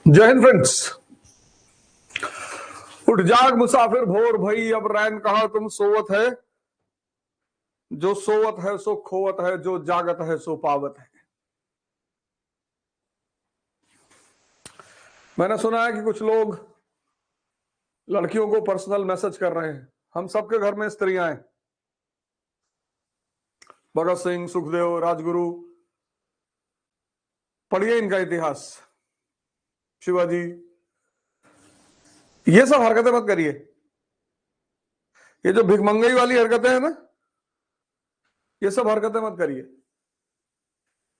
जय हिंद फ्रेंड्स। उठ जाग मुसाफिर भोर भई, अब रैन कहा तुम सोवत है। जो सोवत है सो खोवत है, जो जागत है सो पावत है। मैंने सुना है कि कुछ लोग लड़कियों को पर्सनल मैसेज कर रहे हैं। हम सबके घर में स्त्रियां हैं। भगत सिंह, सुखदेव, राजगुरु, पढ़िए इनका इतिहास, शिवाजी। ये सब हरकतें मत करिए। ये जो भिखमंगई वाली हरकतें हैं ना, ये सब हरकतें मत करिए।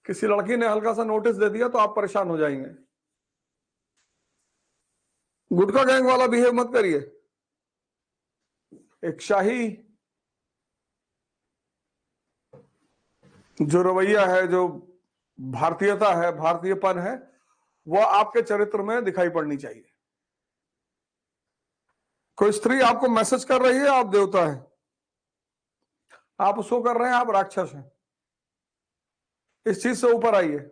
किसी लड़की ने हल्का सा नोटिस दे दिया तो आप परेशान हो जाएंगे। गुटखा गैंग वाला बिहेव मत करिए। एक शाही जो रवैया है, जो भारतीयता है, भारतीयपन है, वह आपके चरित्र में दिखाई पड़नी चाहिए। कोई स्त्री आपको मैसेज कर रही है, आप देवता हैं। आप उसको कर रहे हैं, आप राक्षस हैं। इस चीज से ऊपर आइए।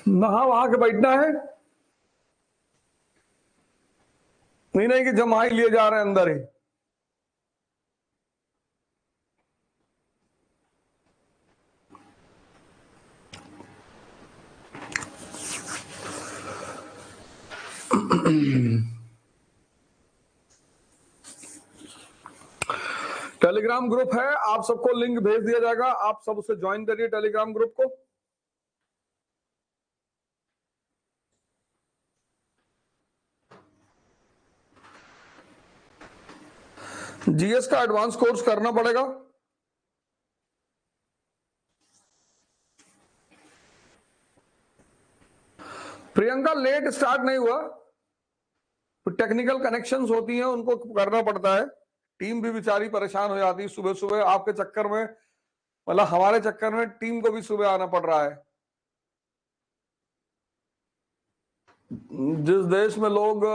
नहा वहा के बैठना है। नहीं नहीं कि जमाई लिए जा रहे हैं अंदर ही। टेलीग्राम ग्रुप है, आप सबको लिंक भेज दिया जाएगा। आप सब उसे ज्वाइन करिए, टेलीग्राम ग्रुप को। जीएस का एडवांस कोर्स करना पड़ेगा। प्रियंका लेट स्टार्ट नहीं हुआ, टेक्निकल कनेक्शंस होती हैं, उनको करना पड़ता है। टीम भी बेचारी परेशान हो जाती है सुबह सुबह आपके चक्कर में। मतलब हमारे चक्कर में टीम को भी सुबह आना पड़ रहा है। जिस देश में लोग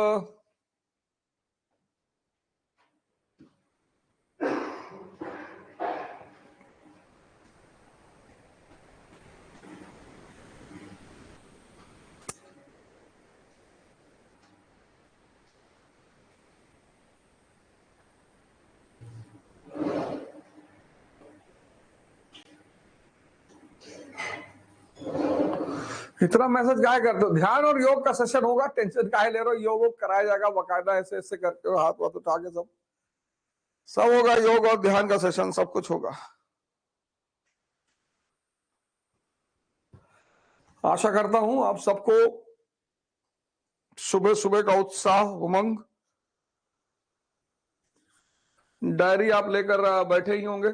इतना मैसेज क्या करते हो? ध्यान और योग का सेशन होगा, टेंशन काहे ले रहे हो? योग वोग कराया जाएगा बकायदा, ऐसे ऐसे करके हो, हाथ वाथ उठा के सब सब होगा। योग और ध्यान का सेशन सब कुछ होगा। आशा करता हूं आप सबको सुबह सुबह का उत्साह, उमंग। डायरी आप लेकर बैठे ही होंगे।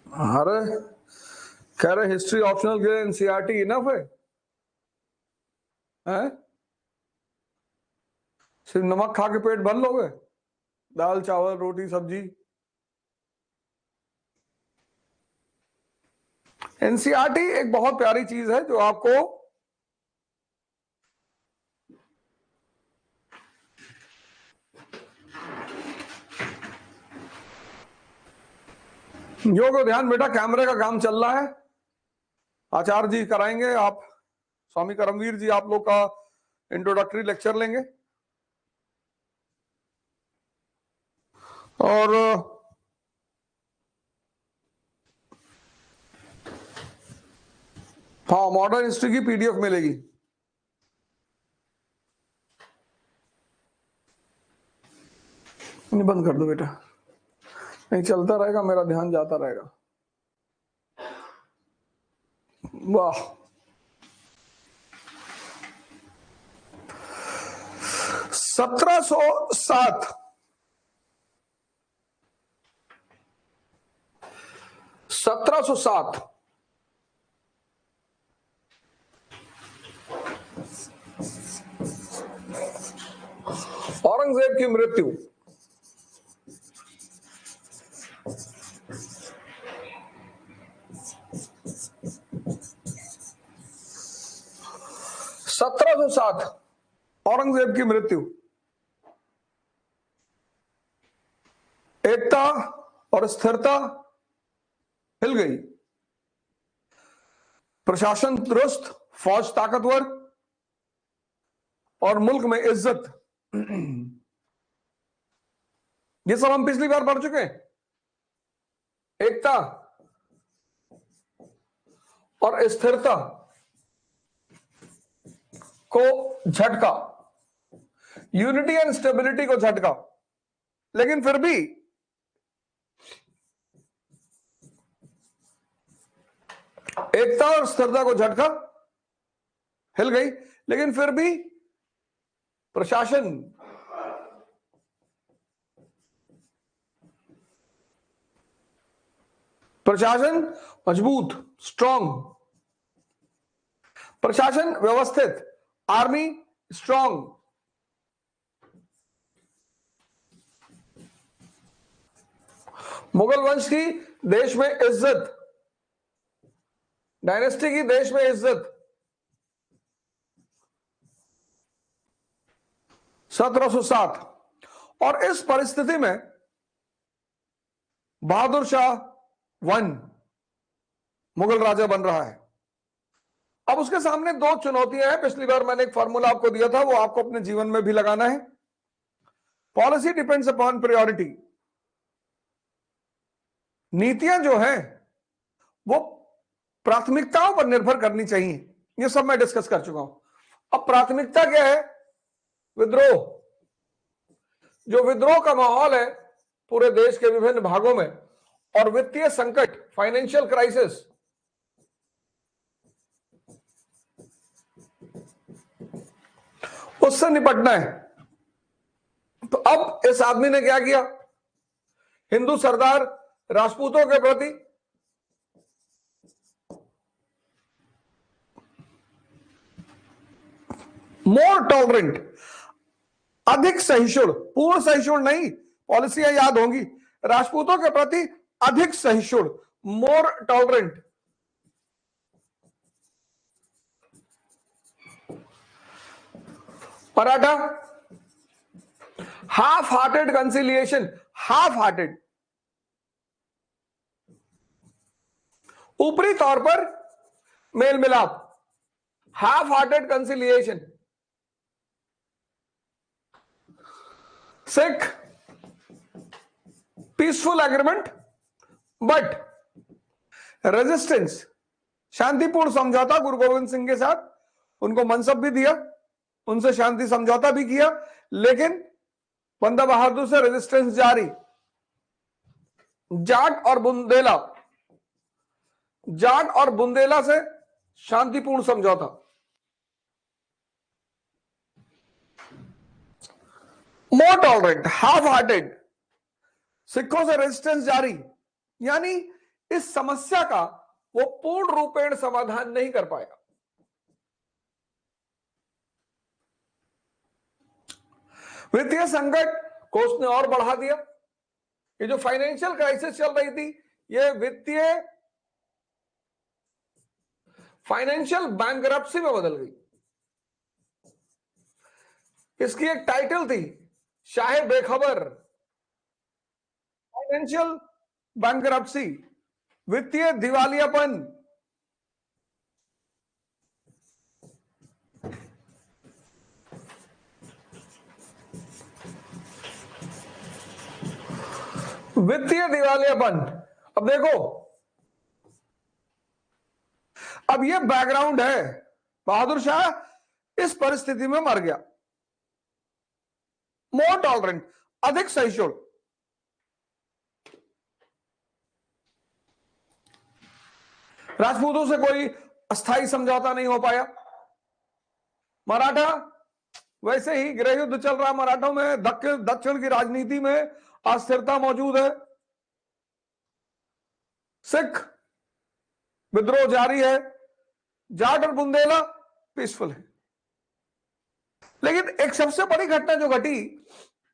अरे कह रहे हिस्ट्री ऑप्शनल के लिए एनसीईआरटी इनफ है? हैं? सिर्फ नमक खा के पेट भर लोगे? दाल चावल रोटी सब्जी। एनसीईआरटी एक बहुत प्यारी चीज है जो आपको योग और ध्यान। बेटा कैमरे का काम चल रहा है, आचार्य जी कराएंगे। आप स्वामी करमवीर जी आप लोग का इंट्रोडक्टरी लेक्चर लेंगे और हाँ, मॉडर्न हिस्ट्री की पीडीएफ मिलेगी। नहीं, बंद कर दो बेटा, नहीं चलता रहेगा, मेरा ध्यान जाता रहेगा। वाह, 1707 1707 1707 औरंगजेब की मृत्यु। सत्रह सौ सात औरंगजेब की मृत्यु। एकता और स्थिरता हिल गई, प्रशासन दुरुस्त, फौज ताकतवर और मुल्क में इज्जत। ये सब हम पिछली बार पढ़ चुके हैं। एकता और स्थिरता को झटका, यूनिटी एंड स्टेबिलिटी को झटका, लेकिन फिर भी एकता और स्थिरता को झटका हिल गई, लेकिन फिर भी प्रशासन मजबूत, स्ट्रांग, प्रशासन व्यवस्थित, आर्मी स्ट्रांग, मुगल वंश की देश में इज्जत, डायनेस्टी की देश में इज्जत। 1707। और इस परिस्थिति में बहादुर शाह वन मुगल राजा बन रहा है। अब उसके सामने दो चुनौतियां हैं। पिछली बार मैंने एक फॉर्मूला आपको दिया था, वो आपको अपने जीवन में भी लगाना है। Policy depends upon priority. नीतियां जो है वो प्राथमिकताओं पर निर्भर करनी चाहिए। ये सब मैं डिस्कस कर चुका हूं। अब प्राथमिकता क्या है? विद्रोह। जो विद्रोह का माहौल है पूरे देश के विभिन्न भागों में, और वित्तीय संकट, फाइनेंशियल क्राइसिस, उससे निपटना है। तो अब इस आदमी ने क्या किया? हिंदू सरदार राजपूतों के प्रति मोर टॉलरेंट, अधिक सहिष्णु, पूर्ण सहिष्णु नहीं, पॉलिसियां याद होंगी, राजपूतों के प्रति अधिक सहिष्णु, more tolerant. Maratha half hearted conciliation, half hearted, ऊपरी तौर पर मेल मिलाप, half hearted conciliation. Sikh peaceful agreement but resistance, शांतिपूर्ण समझौता गुरु गोविंद सिंह के साथ, उनको मनसब भी दिया, उनसे शांति समझौता भी किया, लेकिन बंदा बहादुर से रेजिस्टेंस जारी। जाट और बुंदेला से शांतिपूर्ण समझौता। मोर टॉलरेंट, हाफ हार्टेड, सिखों से रेजिस्टेंस जारी, यानी इस समस्या का वो पूर्ण रूपेण समाधान नहीं कर पाया। वित्तीय संकट को उसने और बढ़ा दिया। ये जो फाइनेंशियल क्राइसिस चल रही थी, ये वित्तीय फाइनेंशियल बैंकरप्सी में बदल गई। इसकी एक टाइटल थी, शाहे बेखबर, फाइनेंशियल बैंकरप्सी, वित्तीय दिवालियापन। वित्तीय दिवालियापन। अब देखो, अब ये बैकग्राउंड है। बहादुर शाह इस परिस्थिति में मर गया। मोर टॉलरेंट, अधिक सहिष्णु, राजपूतों से कोई अस्थायी समझौता नहीं हो पाया। मराठा, वैसे ही गृह युद्ध चल रहा मराठों में, दक्षिण की राजनीति में अस्थिरता मौजूद है। सिख विद्रोह जारी है। जाट और बुंदेला पीसफुल है। लेकिन एक सबसे बड़ी घटना जो घटी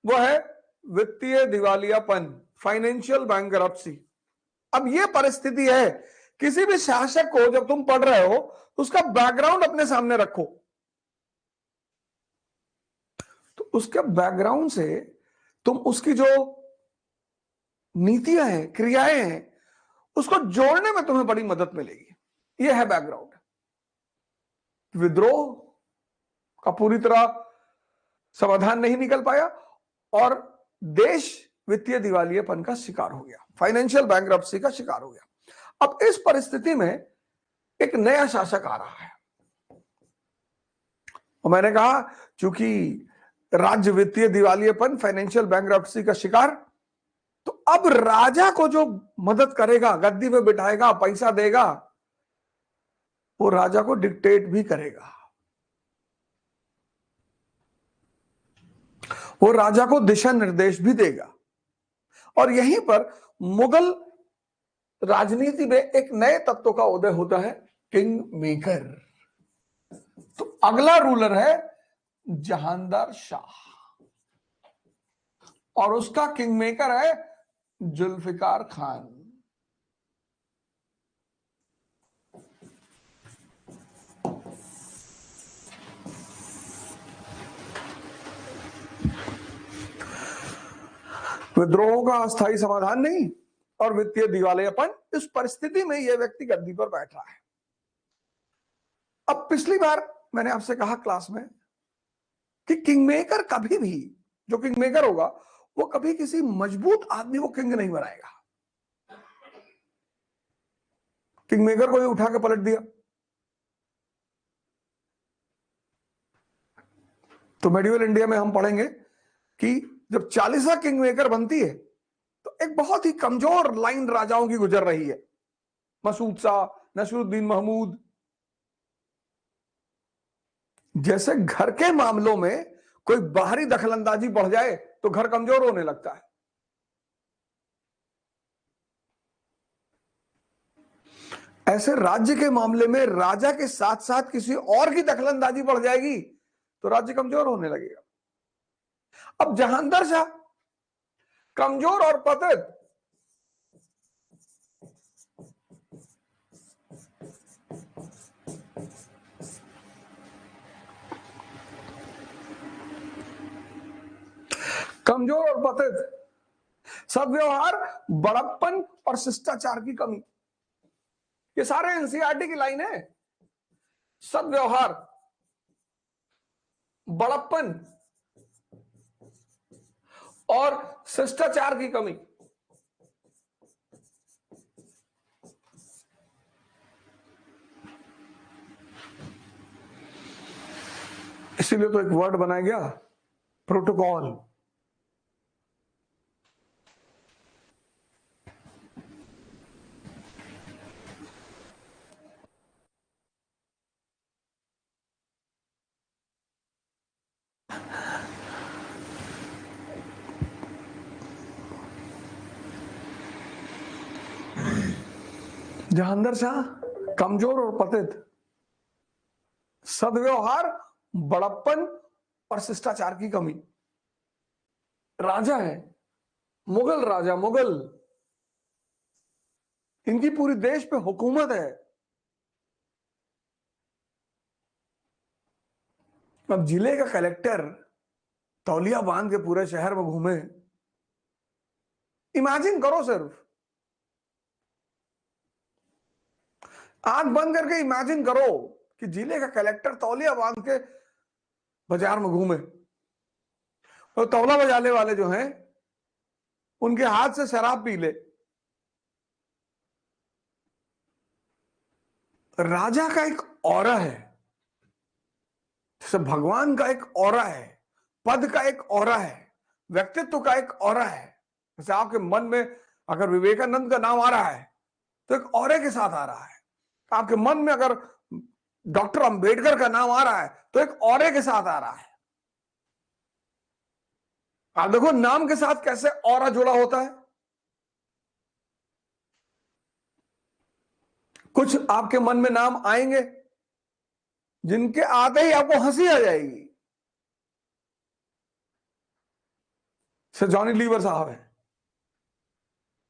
वो है वित्तीय दिवालियापन, फाइनेंशियल बैंकरप्सी। अब ये परिस्थिति है, किसी भी शासक को जब तुम पढ़ रहे हो उसका बैकग्राउंड अपने सामने रखो, तो उसके बैकग्राउंड से तुम उसकी जो नीतियां हैं, क्रियाएं हैं, उसको जोड़ने में तुम्हें बड़ी मदद मिलेगी। यह है बैकग्राउंड। विद्रोह का पूरी तरह समाधान नहीं निकल पाया और देश वित्तीय दिवालियेपन का शिकार हो गया, फाइनेंशियल बैंकरप्सी का शिकार हो गया। अब इस परिस्थिति में एक नया शासक आ रहा है, और मैंने कहा चूंकि राज्य वित्तीय दिवालियेपन, फाइनेंशियल बैंकरप्सी का शिकार, तो अब राजा को जो मदद करेगा, गद्दी में बिठाएगा, पैसा देगा, वो राजा को डिक्टेट भी करेगा, वो राजा को दिशा निर्देश भी देगा। और यहीं पर मुगल राजनीति में एक नए तत्व का उदय होता है, किंग मेकर। तो अगला रूलर है जहांदार शाह, और उसका किंग मेकर है जुल्फिकार खान। विद्रोहों का अस्थायी समाधान नहीं और वित्तीय दिवालियापन, इस परिस्थिति में यह व्यक्ति गद्दी पर बैठ रहा है। अब पिछली बार मैंने आपसे कहा क्लास में कि किंगमेकर कभी भी, जो किंगमेकर होगा वो कभी किसी मजबूत आदमी को किंग नहीं बनाएगा। किंगमेकर को ही उठा के पलट दिया तो मेडिवल इंडिया में हम पढ़ेंगे कि जब 40वां किंगमेकर बनती है तो एक बहुत ही कमजोर लाइन राजाओं की गुजर रही है, मसूद शाह, नसरुद्दीन महमूद। जैसे घर के मामलों में कोई बाहरी दखलंदाजी बढ़ जाए तो घर कमजोर होने लगता है, ऐसे राज्य के मामले में राजा के साथ साथ किसी और की दखलंदाजी बढ़ जाएगी तो राज्य कमजोर होने लगेगा। अब जहांगीर शाह कमजोर और पतित, कमजोर और पतित, सद्व्यवहार, बड़प्पन और शिष्टाचार की कमी, ये सारे एनसीईआरटी की लाइन है। सद्व्यवहार, बड़प्पन और शिष्टाचार की कमी। इसीलिए तो एक वर्ड बनाया गया, प्रोटोकॉल। जहांगीर शाह कमजोर और पतित, सद्व्यवहार, बड़प्पन और शिष्टाचार की कमी। राजा है, मुगल राजा, मुगल, इनकी पूरी देश पे हुकूमत है। अब जिले का कलेक्टर तौलिया बांध के पूरे शहर में घूमे, इमेजिन करो, सिर्फ आंख बंद करके इमेजिन करो कि जिले का कलेक्टर तौलिया बांध के बाजार में घूमे और तौला बजाने वाले जो हैं उनके हाथ से शराब पी ले। राजा का एक ऑरा है, जैसे भगवान का एक ऑरा है, पद का एक ऑरा है, व्यक्तित्व का एक ऑरा है। जैसे आपके मन में अगर विवेकानंद का नाम आ रहा है तो एक ऑरे के साथ आ रहा है, आपके मन में अगर डॉक्टर अंबेडकर का नाम आ रहा है तो एक ऑरे के साथ आ रहा है। आप देखो नाम के साथ कैसे ऑरा जुड़ा होता है। कुछ आपके मन में नाम आएंगे जिनके आते ही आपको हंसी आ जाएगी। से जॉनी लीवर साहब हैं,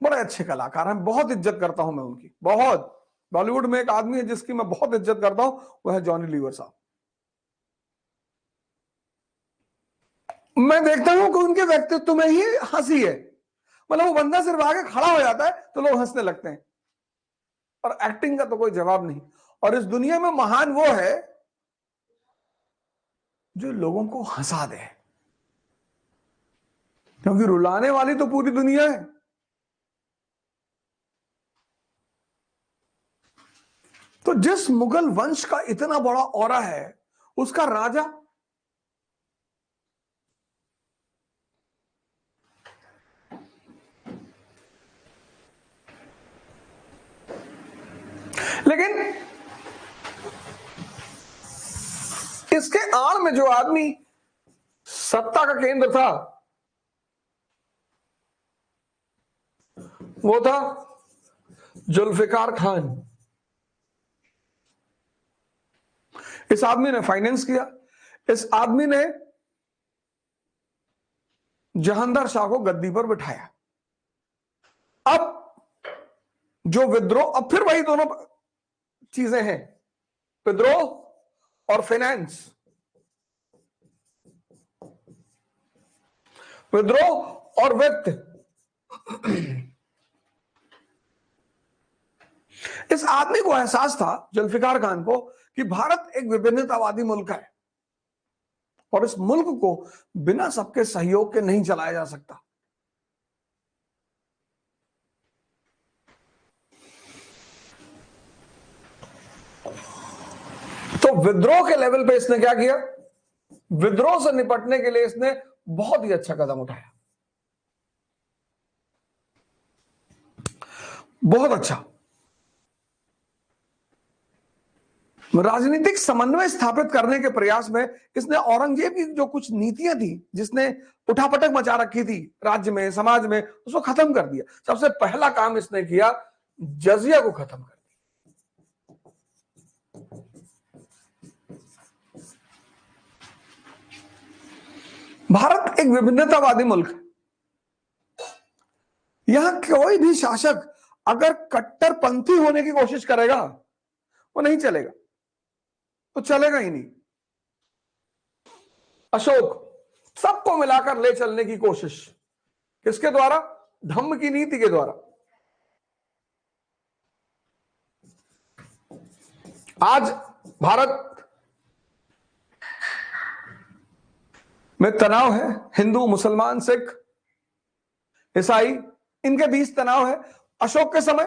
बड़े अच्छे कलाकार हैं, बहुत इज्जत करता हूं मैं उनकी, बहुत। बॉलीवुड में एक आदमी है जिसकी मैं बहुत इज्जत करता हूं, वह है जॉनी लीवर साहब। मैं देखता हूं कि उनके व्यक्तित्व में ही हंसी है, मतलब वो बंदा सिर्फ आगे खड़ा हो जाता है तो लोग हंसने लगते हैं, और एक्टिंग का तो कोई जवाब नहीं। और इस दुनिया में महान वो है जो लोगों को हंसा दे, क्योंकि रुलाने वाली तो पूरी दुनिया है। तो जिस मुगल वंश का इतना बड़ा औरा है, उसका राजा लेकिन इसके आड़ में जो आदमी सत्ता का केंद्र था वो था जुल्फिकार खान। इस आदमी ने फाइनेंस किया, इस आदमी ने जहांगीर शाह को गद्दी पर बिठाया। अब जो विद्रोह, अब फिर वही दोनों चीजें हैं, विद्रोह और फाइनेंस, विद्रोह और वित्त। इस आदमी को एहसास था, जुल्फिकार खान को, कि भारत एक विभिन्नतावादी मुल्क है और इस मुल्क को बिना सबके सहयोग के नहीं चलाया जा सकता। तो विद्रोह के लेवल पे इसने क्या किया, विद्रोह से निपटने के लिए इसने बहुत ही अच्छा कदम उठाया, बहुत अच्छा। राजनीतिक समन्वय स्थापित करने के प्रयास में इसने औरंगजेब की जो कुछ नीतियां थी, जिसने उठापटक मचा रखी थी राज्य में, समाज में, उसको खत्म कर दिया। सबसे पहला काम इसने किया, जजिया को खत्म कर दिया। भारत एक विभिन्नतावादी मुल्क है, यहां कोई भी शासक अगर कट्टरपंथी होने की कोशिश करेगा वो नहीं चलेगा, तो चलेगा ही नहीं। अशोक सबको मिलाकर ले चलने की कोशिश, किसके द्वारा, धम्म की नीति के द्वारा। आज भारत में तनाव है, हिंदू, मुसलमान, सिख, ईसाई, इनके बीच तनाव है। अशोक के समय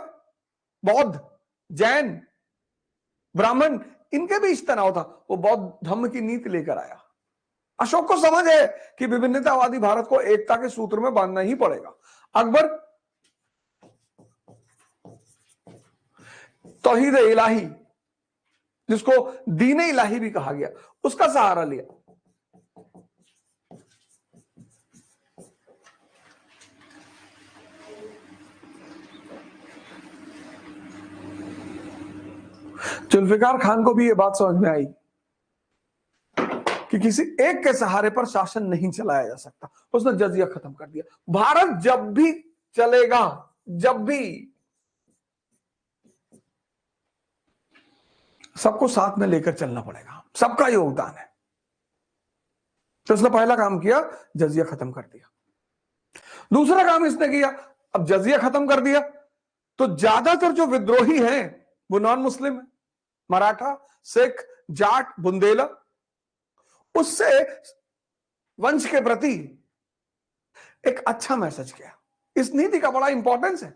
बौद्ध, जैन, ब्राह्मण, इनके बीच तनाव था, वो बौद्ध धम्म की नीति लेकर आया। अशोक को समझ है कि विभिन्नतावादी भारत को एकता के सूत्र में बांधना ही पड़ेगा। अकबर तौहीद इलाही, जिसको दीन इलाही भी कहा गया, उसका सहारा लिया। जुल्फिकार खान को भी यह बात समझ में आई कि किसी एक के सहारे पर शासन नहीं चलाया जा सकता। उसने जजिया खत्म कर दिया। भारत जब भी चलेगा, जब भी, सबको साथ में लेकर चलना पड़ेगा, सबका योगदान है। तो उसने पहला काम किया, जजिया खत्म कर दिया। दूसरा काम इसने किया, अब जजिया खत्म कर दिया तो ज्यादातर जो विद्रोही हैं वो नॉन मुस्लिम है, मराठा, सिख, जाट, बुंदेला। उससे वंश के प्रति एक अच्छा मैसेज गया। इस नीति का बड़ा इंपॉर्टेंस है,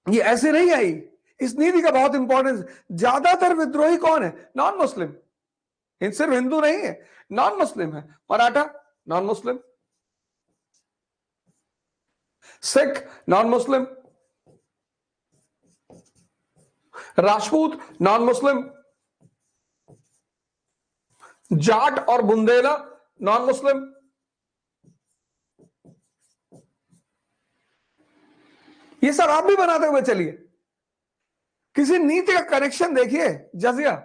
ये ऐसे नहीं आई, इस नीति का बहुत इंपॉर्टेंस। ज्यादातर विद्रोही कौन है, नॉन मुस्लिम, सिर्फ हिंदू नहीं है, नॉन मुस्लिम है। Maratha non Muslim, Sikh non Muslim, Rajput non Muslim, Jat और बुंदेला नॉन मुस्लिम। ये सब आप भी बनाते हुए चलिए, किसी नीति का कनेक्शन देखिए। जजिया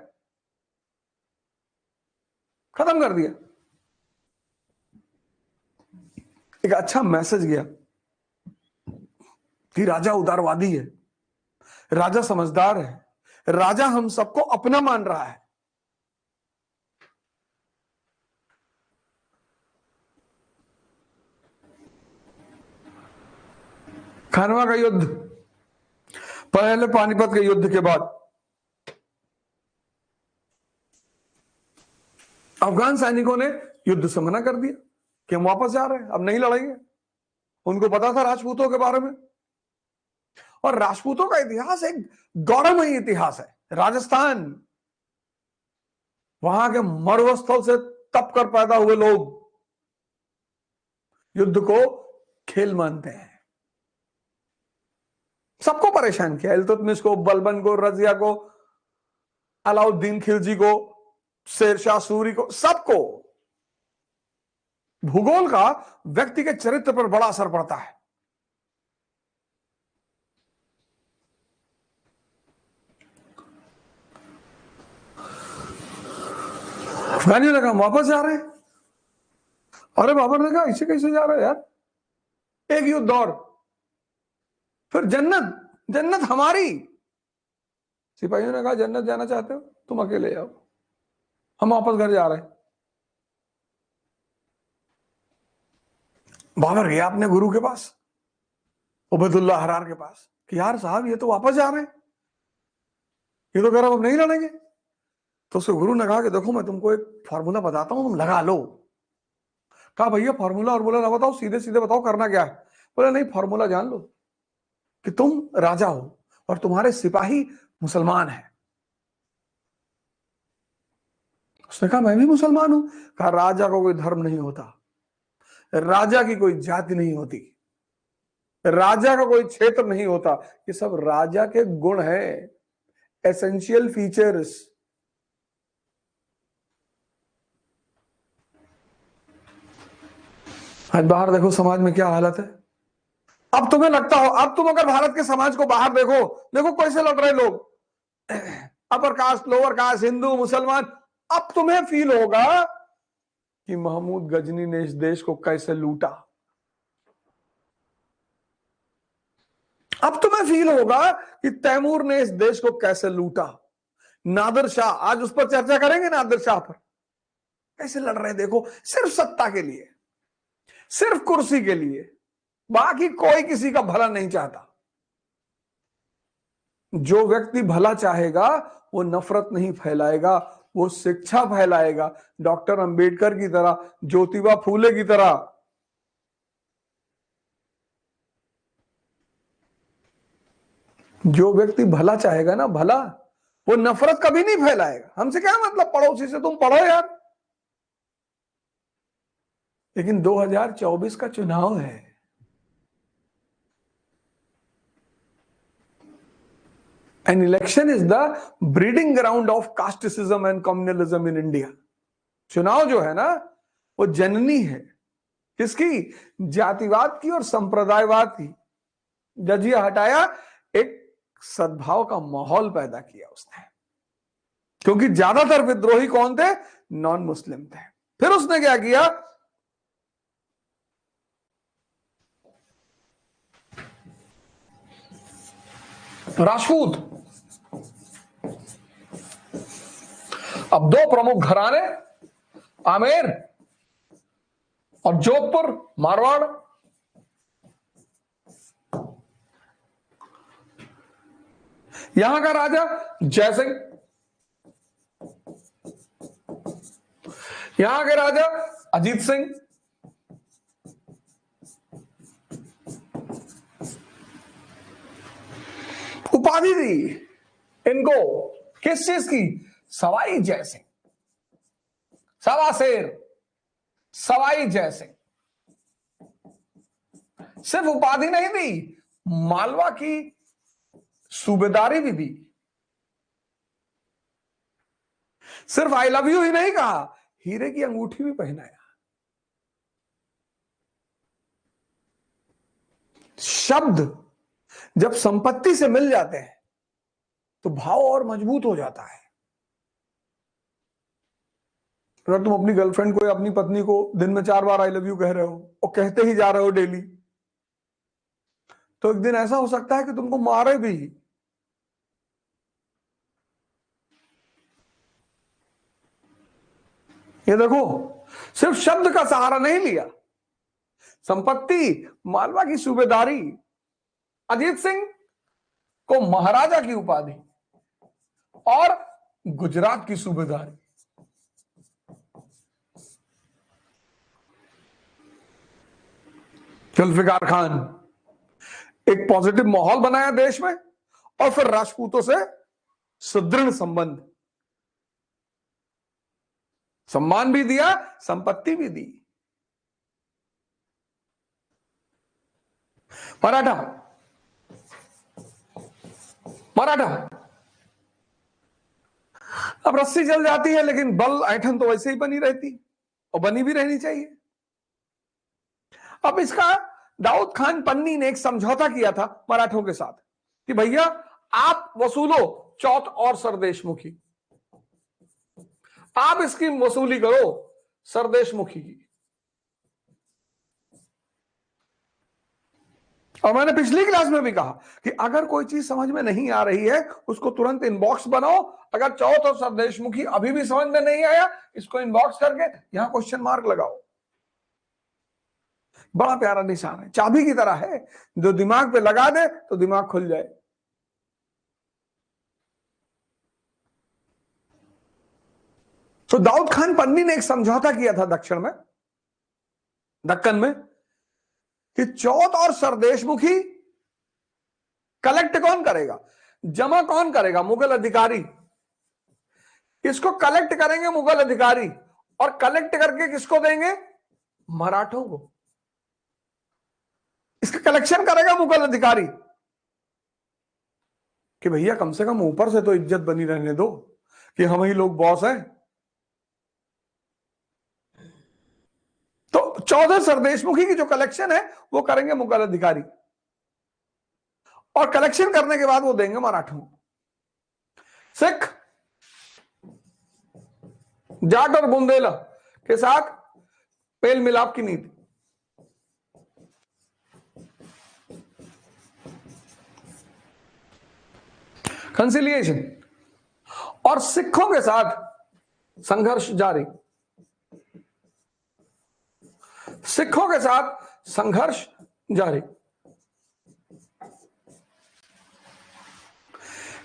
खत्म कर दिया। एक अच्छा मैसेज गया कि राजा उदारवादी है, राजा समझदार है, राजा हम सबको अपना मान रहा है। खानवा का युद्ध, पहले पानीपत के युद्ध के बाद अफगान सैनिकों ने युद्ध से मना कर दिया कि हम वापस जा रहे हैं, अब नहीं लड़ेंगे। उनको पता था राजपूतों के बारे में, और राजपूतों का इतिहास एक गौरवमयी इतिहास है। राजस्थान, वहां के मरुस्थल से तप कर पैदा हुए लोग युद्ध को खेल मानते हैं। सबको परेशान किया, इल्तुतमिश को, बलबन को, रजिया को, अलाउद्दीन खिलजी को, शेरशाह सूरी को, सबको। भूगोल का व्यक्ति के चरित्र पर बड़ा असर पड़ता है। अफगानियों ने कहा वापस जा रहे हैं। अरे बाबर ने कहा इसे कैसे जा रहे हैं यार, एक युद्ध और, फिर जन्नत, जन्नत हमारी। सिपाहियों ने कहा जन्नत जाना चाहते हो तुम अकेले जाओ, हम वापस घर जा रहे हैं। बाबर गया अपने गुरु के पास, उबैदुल्लाह हरार के पास, कि यार साहब ये तो वापस जा रहे हैं, ये तो कह रहा अब नहीं लड़ेंगे। तो उसके गुरु ने कहा कि देखो मैं तुमको एक फॉर्मूला बताता हूं, तुम लगा लो। कहा भैया फॉर्मूला और बोला ना बताओ, सीधे सीधे बताओ करना क्या है। बोला नहीं, फॉर्मूला जान लो कि तुम राजा हो और तुम्हारे सिपाही मुसलमान हैं। उसने कहा मैं भी मुसलमान हूं। कहा राजा का कोई धर्म नहीं होता, राजा की कोई जाति नहीं होती, राजा का कोई क्षेत्र नहीं होता, ये सब राजा के गुण हैं, एसेंशियल फीचर्स। आज बाहर देखो समाज में क्या हालत है। अब तुम्हें लगता हो, अब तुम अगर भारत के समाज को बाहर देखो, देखो कैसे लड़ रहे लोग, upper caste, lower caste, Hindu, मुसलमान। अब तुम्हें फील होगा कि महमूद गजनी ने इस देश को कैसे लूटा। अब तुम्हें फील होगा कि तैमूर ने इस देश को कैसे लूटा। नादिर शाह, आज उस पर चर्चा करेंगे, नादिर शाह पर कैसे लड़ रहे देखो, सिर्फ सत्ता के लिए, सिर्फ कुर्सी के लिए, बाकी कोई किसी का भला नहीं चाहता। जो व्यक्ति भला चाहेगा वो नफरत नहीं फैलाएगा, वो शिक्षा फैलाएगा, डॉक्टर अंबेडकर की तरह, ज्योतिबा फूले की तरह। जो व्यक्ति भला चाहेगा ना, भला, वो नफरत कभी नहीं फैलाएगा। हमसे क्या मतलब, पड़ोसी से तुम पढ़ो यार। लेकिन 2024 का चुनाव है, an election is the breeding ground of casteism and communalism in India। चुनाव जो है ना, वो जननी है किसकी, जातिवाद की और संप्रदायवाद की। जजिया हटाया, एक सद्भाव का माहौल पैदा किया उसने, क्योंकि ज्यादातर विद्रोही कौन थे, नॉन मुस्लिम थे। फिर उसने क्या किया, राजपूत, अब दो प्रमुख घराने, आमेर और जोधपुर, मारवाड़, यहां का राजा जयसिंह, यहां के राजा अजीत सिंह, उपाधि दी इनको किस चीज की, सवाई जयसिंह, सवा शेर, सवाई जयसिंह। सिर्फ उपाधि नहीं दी, मालवा की सूबेदारी भी दी। सिर्फ आई लव यू ही नहीं कहा, हीरे की अंगूठी भी पहनाया। शब्द जब संपत्ति से मिल जाते हैं तो भाव और मजबूत हो जाता है। अगर तुम अपनी गर्लफ्रेंड को या अपनी पत्नी को दिन में 4 बार आई लव यू कह रहे हो और कहते ही जा रहे हो डेली, तो एक दिन ऐसा हो सकता है कि तुमको मारे भी। ये देखो, सिर्फ शब्द का सहारा नहीं लिया, संपत्ति, मालवा की सूबेदारी, अजीत सिंह को महाराजा की उपाधि और गुजरात की सूबेदारी। जुल्फिकार खान, एक पॉजिटिव माहौल बनाया देश में और फिर राजपूतों से सुदृढ़ संबंध, सम्मान भी दिया, संपत्ति भी दी। मराठा, मराठा, अब रस्सी जल जाती है लेकिन बल ऐठन तो वैसे ही बनी रहती और बनी भी रहनी चाहिए। अब इसका दाऊद खान पन्नी ने एक समझौता किया था मराठों के साथ कि भैया आप वसूलो चौथ और सरदेशमुखी, आप इसकी वसूली करो सरदेशमुखी की। और मैंने पिछली क्लास में भी कहा कि अगर कोई चीज समझ में नहीं आ रही है उसको तुरंत इनबॉक्स बनाओ। अगर चौथ और सरदेशमुखी अभी भी समझ में नहीं आया, इसको इनबॉक्स करके यहां क्वेश्चन मार्क लगाओ। बड़ा प्यारा निशान है, चाबी की तरह है, जो दिमाग पे लगा दे तो दिमाग खुल जाए। तो दाऊद खान पन्नी ने एक समझौता किया था दक्षिण में, दक्कन में, कि चौथ और सरदेशमुखी कलेक्ट कौन करेगा, जमा कौन करेगा, मुगल अधिकारी। इसको कलेक्ट करेंगे मुगल अधिकारी और कलेक्ट करके किसको देंगे, मराठों को। इसका कलेक्शन करेगा मुगल अधिकारी कि भैया कम से कम ऊपर से तो इज्जत बनी रहने दो कि हम ही लोग बॉस हैं। तो 14 सरदेशमुखी की जो कलेक्शन है वो करेंगे मुगल अधिकारी और कलेक्शन करने के बाद वो देंगे मराठों को। सिख, जाट और बुंदेला के साथ मेल मिलाप की नीति। कंसिलिएशन और सिखों के साथ संघर्ष जारी, सिखों के साथ संघर्ष जारी।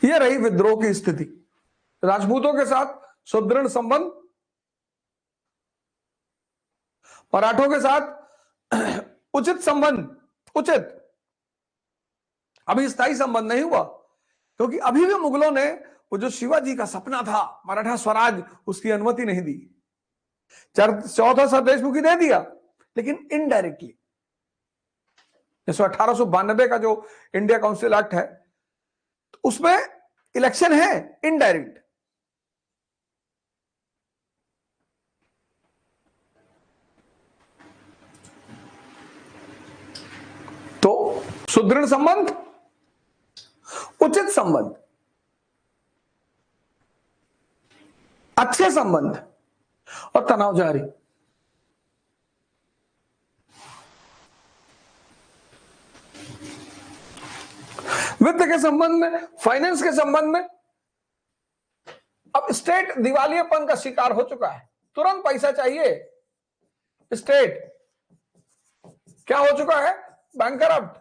यह रही विद्रोह की स्थिति। राजपूतों के साथ सुदृढ़ संबंध, मराठों के साथ उचित संबंध, उचित, अभी स्थायी संबंध नहीं हुआ क्योंकि अभी भी मुगलों ने वो जो शिवाजी का सपना था मराठा स्वराज, उसकी अनुमति नहीं दी। चौथा सरदेशमुखी दे दिया लेकिन इनडायरेक्टली। जैसे 1892 का जो इंडिया काउंसिल एक्ट है उसमें इलेक्शन है इनडायरेक्ट। तो सुदृढ़ संबंध, उचित संबंध, अच्छे संबंध और तनाव जारी। वित्त के संबंध में, फाइनेंस के संबंध में अब स्टेट दिवालियापन का शिकार हो चुका है, तुरंत पैसा चाहिए। स्टेट क्या हो चुका है, बैंकरप्ट।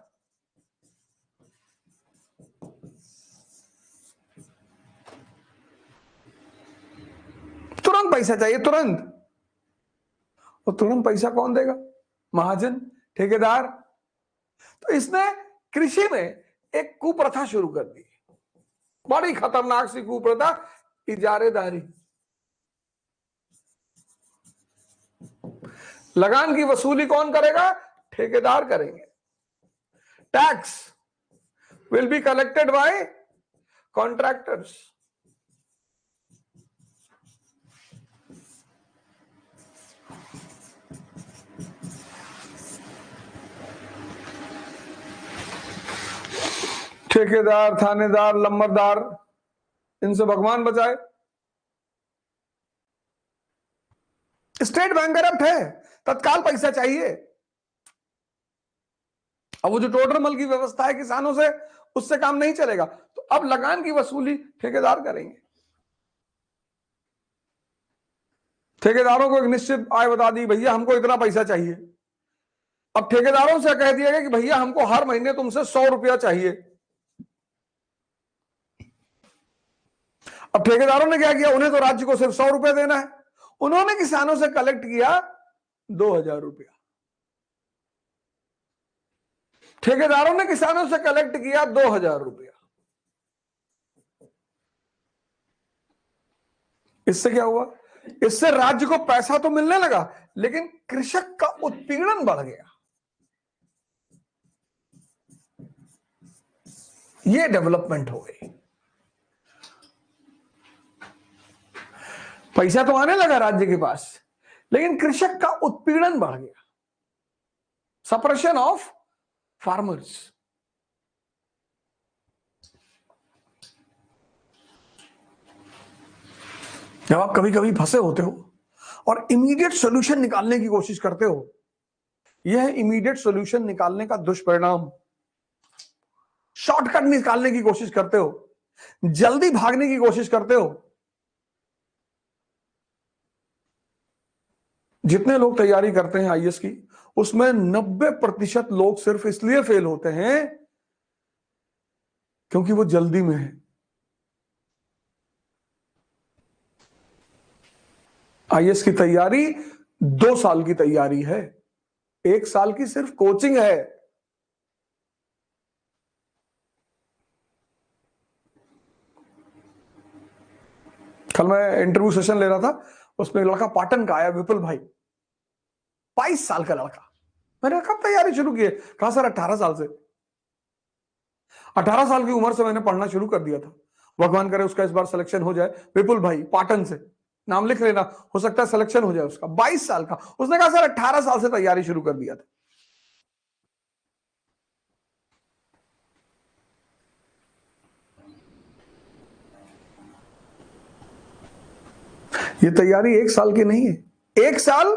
तुरंत पैसा चाहिए, तुरंत। और तुरंत पैसा कौन देगा, महाजन, ठेकेदार। तो इसने कृषि में एक कुप्रथा शुरू कर दी, बड़ी खतरनाक सी कुप्रथा, इजारेदारी। लगान की वसूली कौन करेगा, ठेकेदार करेंगे। Tax will be collected by contractors. ठेकेदार, थानेदार, लंबरदार, इनसे भगवान बचाए। स्टेट बैंकरप्ट है, तत्काल पैसा चाहिए। अब वो जो टोडरमल की व्यवस्था है किसानों से, उससे काम नहीं चलेगा, तो अब लगान की वसूली ठेकेदार करेंगे। ठेकेदारों को एक निश्चित आय बता दी, भैया हमको इतना पैसा चाहिए। अब ठेकेदारों से कह दिया गया कि भैया हमको हर महीने तुमसे 100 रुपया चाहिए। अब ठेकेदारों ने क्या किया, उन्हें तो राज्य को सिर्फ 100 रुपया देना है, उन्होंने किसानों से कलेक्ट किया 2000 रुपया। ठेकेदारों ने किसानों से कलेक्ट किया 2000 रुपया। इससे क्या हुआ, इससे राज्य को पैसा तो मिलने लगा, लेकिन कृषक का उत्पीड़न बढ़ गया। ये डेवलपमेंट हो गई। पैसा तो आने लगा राज्य के पास, लेकिन कृषक का उत्पीड़न बढ़ गया। Suppression of farmers. जब आप कभी कभी फंसे होते हो और इमीडिएट सॉल्यूशन निकालने की कोशिश करते हो, यह इमीडिएट सॉल्यूशन निकालने का दुष्परिणाम, शॉर्टकट निकालने की कोशिश करते हो, जल्दी भागने की कोशिश करते हो। जितने लोग तैयारी करते हैं आईएएस की, उसमें 90% लोग सिर्फ इसलिए फेल होते हैं क्योंकि वो जल्दी में है। आईएएस की तैयारी 2 साल की तैयारी है, 1 साल की सिर्फ कोचिंग है। कल मैं इंटरव्यू सेशन ले रहा था, उसमें एक लड़का पाटन का आया, विपुल भाई, 22 साल का लड़का। मैंने कब तैयारी शुरू की है? कहा सर 18 साल से। 18 साल की उम्र से मैंने पढ़ना शुरू कर दिया था। भगवान करे उसका इस बार सिलेक्शन हो जाए। विपुल भाई पाटन से, नाम लिख लेना, हो सकता है सिलेक्शन हो जाए उसका। 22 साल का। उसने कहा सर 18 साल से तैयारी शुरू कर दिया था। ये तैयारी 1 साल की नहीं है। 1 साल,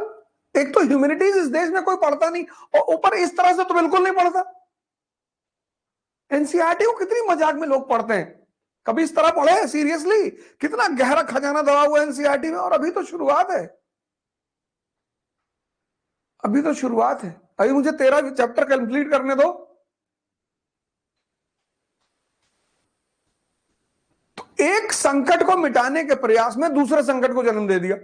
एक तो ह्यूमैनिटीज इस देश में कोई पढ़ता नहीं, और ऊपर इस तरह से तो बिल्कुल नहीं पढ़ता। एनसीईआरटी को कितनी मजाक में लोग पढ़ते हैं, कभी इस तरह पढ़े सीरियसली? कितना गहरा खजाना दबा हुआ है एनसीईआरटी में, और अभी तो शुरुआत है। अभी तो शुरुआत है, अभी मुझे 13 चैप्टर कंप्लीट करने दो। तो एक संकट को मिटाने के प्रयास में दूसरे संकट को जन्म दे दिया।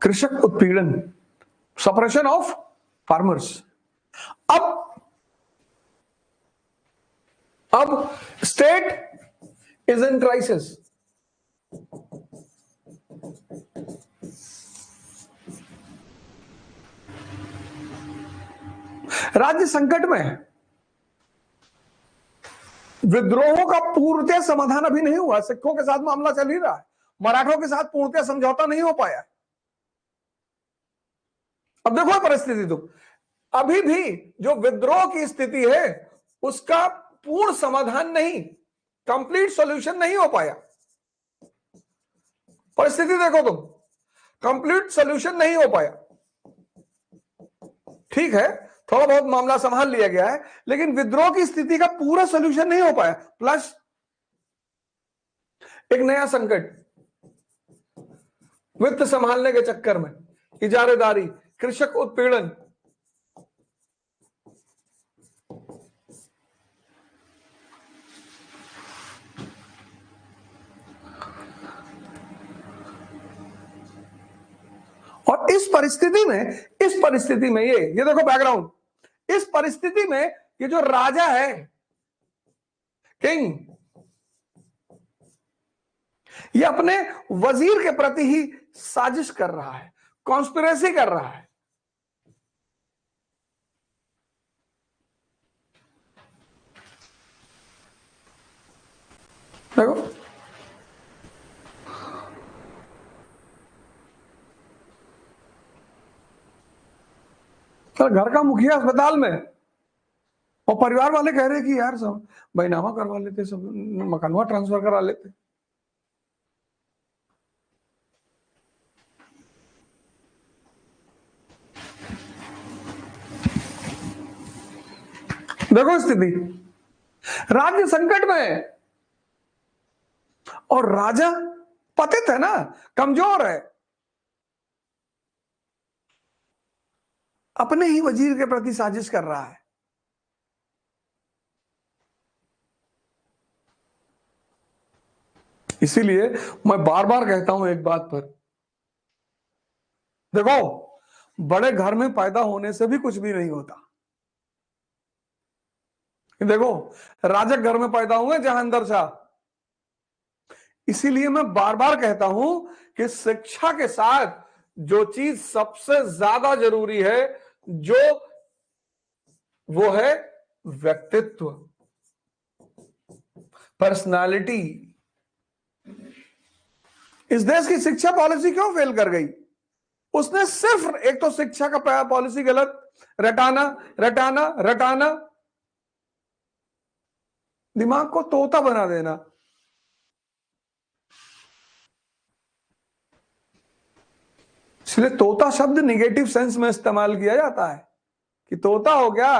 कृषक उत्पीड़न, सप्रेशन ऑफ फार्मर्स। अब स्टेट इज इन क्राइसिस। राज्य संकट में है। विद्रोहों का पूर्णतः समाधान अभी नहीं हुआ। सिखों के साथ मामला चल ही रहा है, मराठों के साथ पूर्णतः समझौता नहीं हो पाया। अब देखो परिस्थिति, तो अभी भी जो विद्रोह की स्थिति है उसका पूर्ण समाधान नहीं, कंप्लीट सॉल्यूशन नहीं हो पाया। परिस्थिति देखो तुम, कंप्लीट सॉल्यूशन नहीं हो पाया। ठीक है, थोड़ा बहुत मामला संभाल लिया गया है, लेकिन विद्रोह की स्थिति का पूरा सॉल्यूशन नहीं हो पाया। प्लस एक नया संकट, वित्त संभालने के चक्कर में इजारेदारी, कृषक उत्पीड़न। और इस परिस्थिति में ये देखो बैकग्राउंड, इस परिस्थिति में ये जो राजा है, किंग, ये अपने वजीर के प्रति ही साजिश कर रहा है, कॉन्स्पिरेसी कर रहा है। देखो तो घर का मुखिया अस्पताल में, और परिवार वाले कह रहे कि यार सब बैनामा करवा लेते, सब मकानवा ट्रांसफर करा लेते। देखो स्थिति, राज्य संकट में है और राजा पतित है ना, कमजोर है, अपने ही वजीर के प्रति साजिश कर रहा है। इसीलिए मैं बार बार कहता हूं एक बात पर, देखो बड़े घर में पैदा होने से भी कुछ भी नहीं होता। देखो राजक घर में पैदा हुए जहांदर शाह, इसीलिए मैं बार बार कहता हूं कि शिक्षा के साथ जो चीज सबसे ज्यादा जरूरी है, जो वो है व्यक्तित्व, पर्सनालिटी। इस देश की शिक्षा पॉलिसी क्यों फेल कर गई? उसने सिर्फ एक तो शिक्षा का पॉलिसी गलत, रटाना रटाना रटाना, दिमाग को तोता बना देना। इसलिए तोता शब्द निगेटिव सेंस में इस्तेमाल किया जाता है कि तोता हो गया,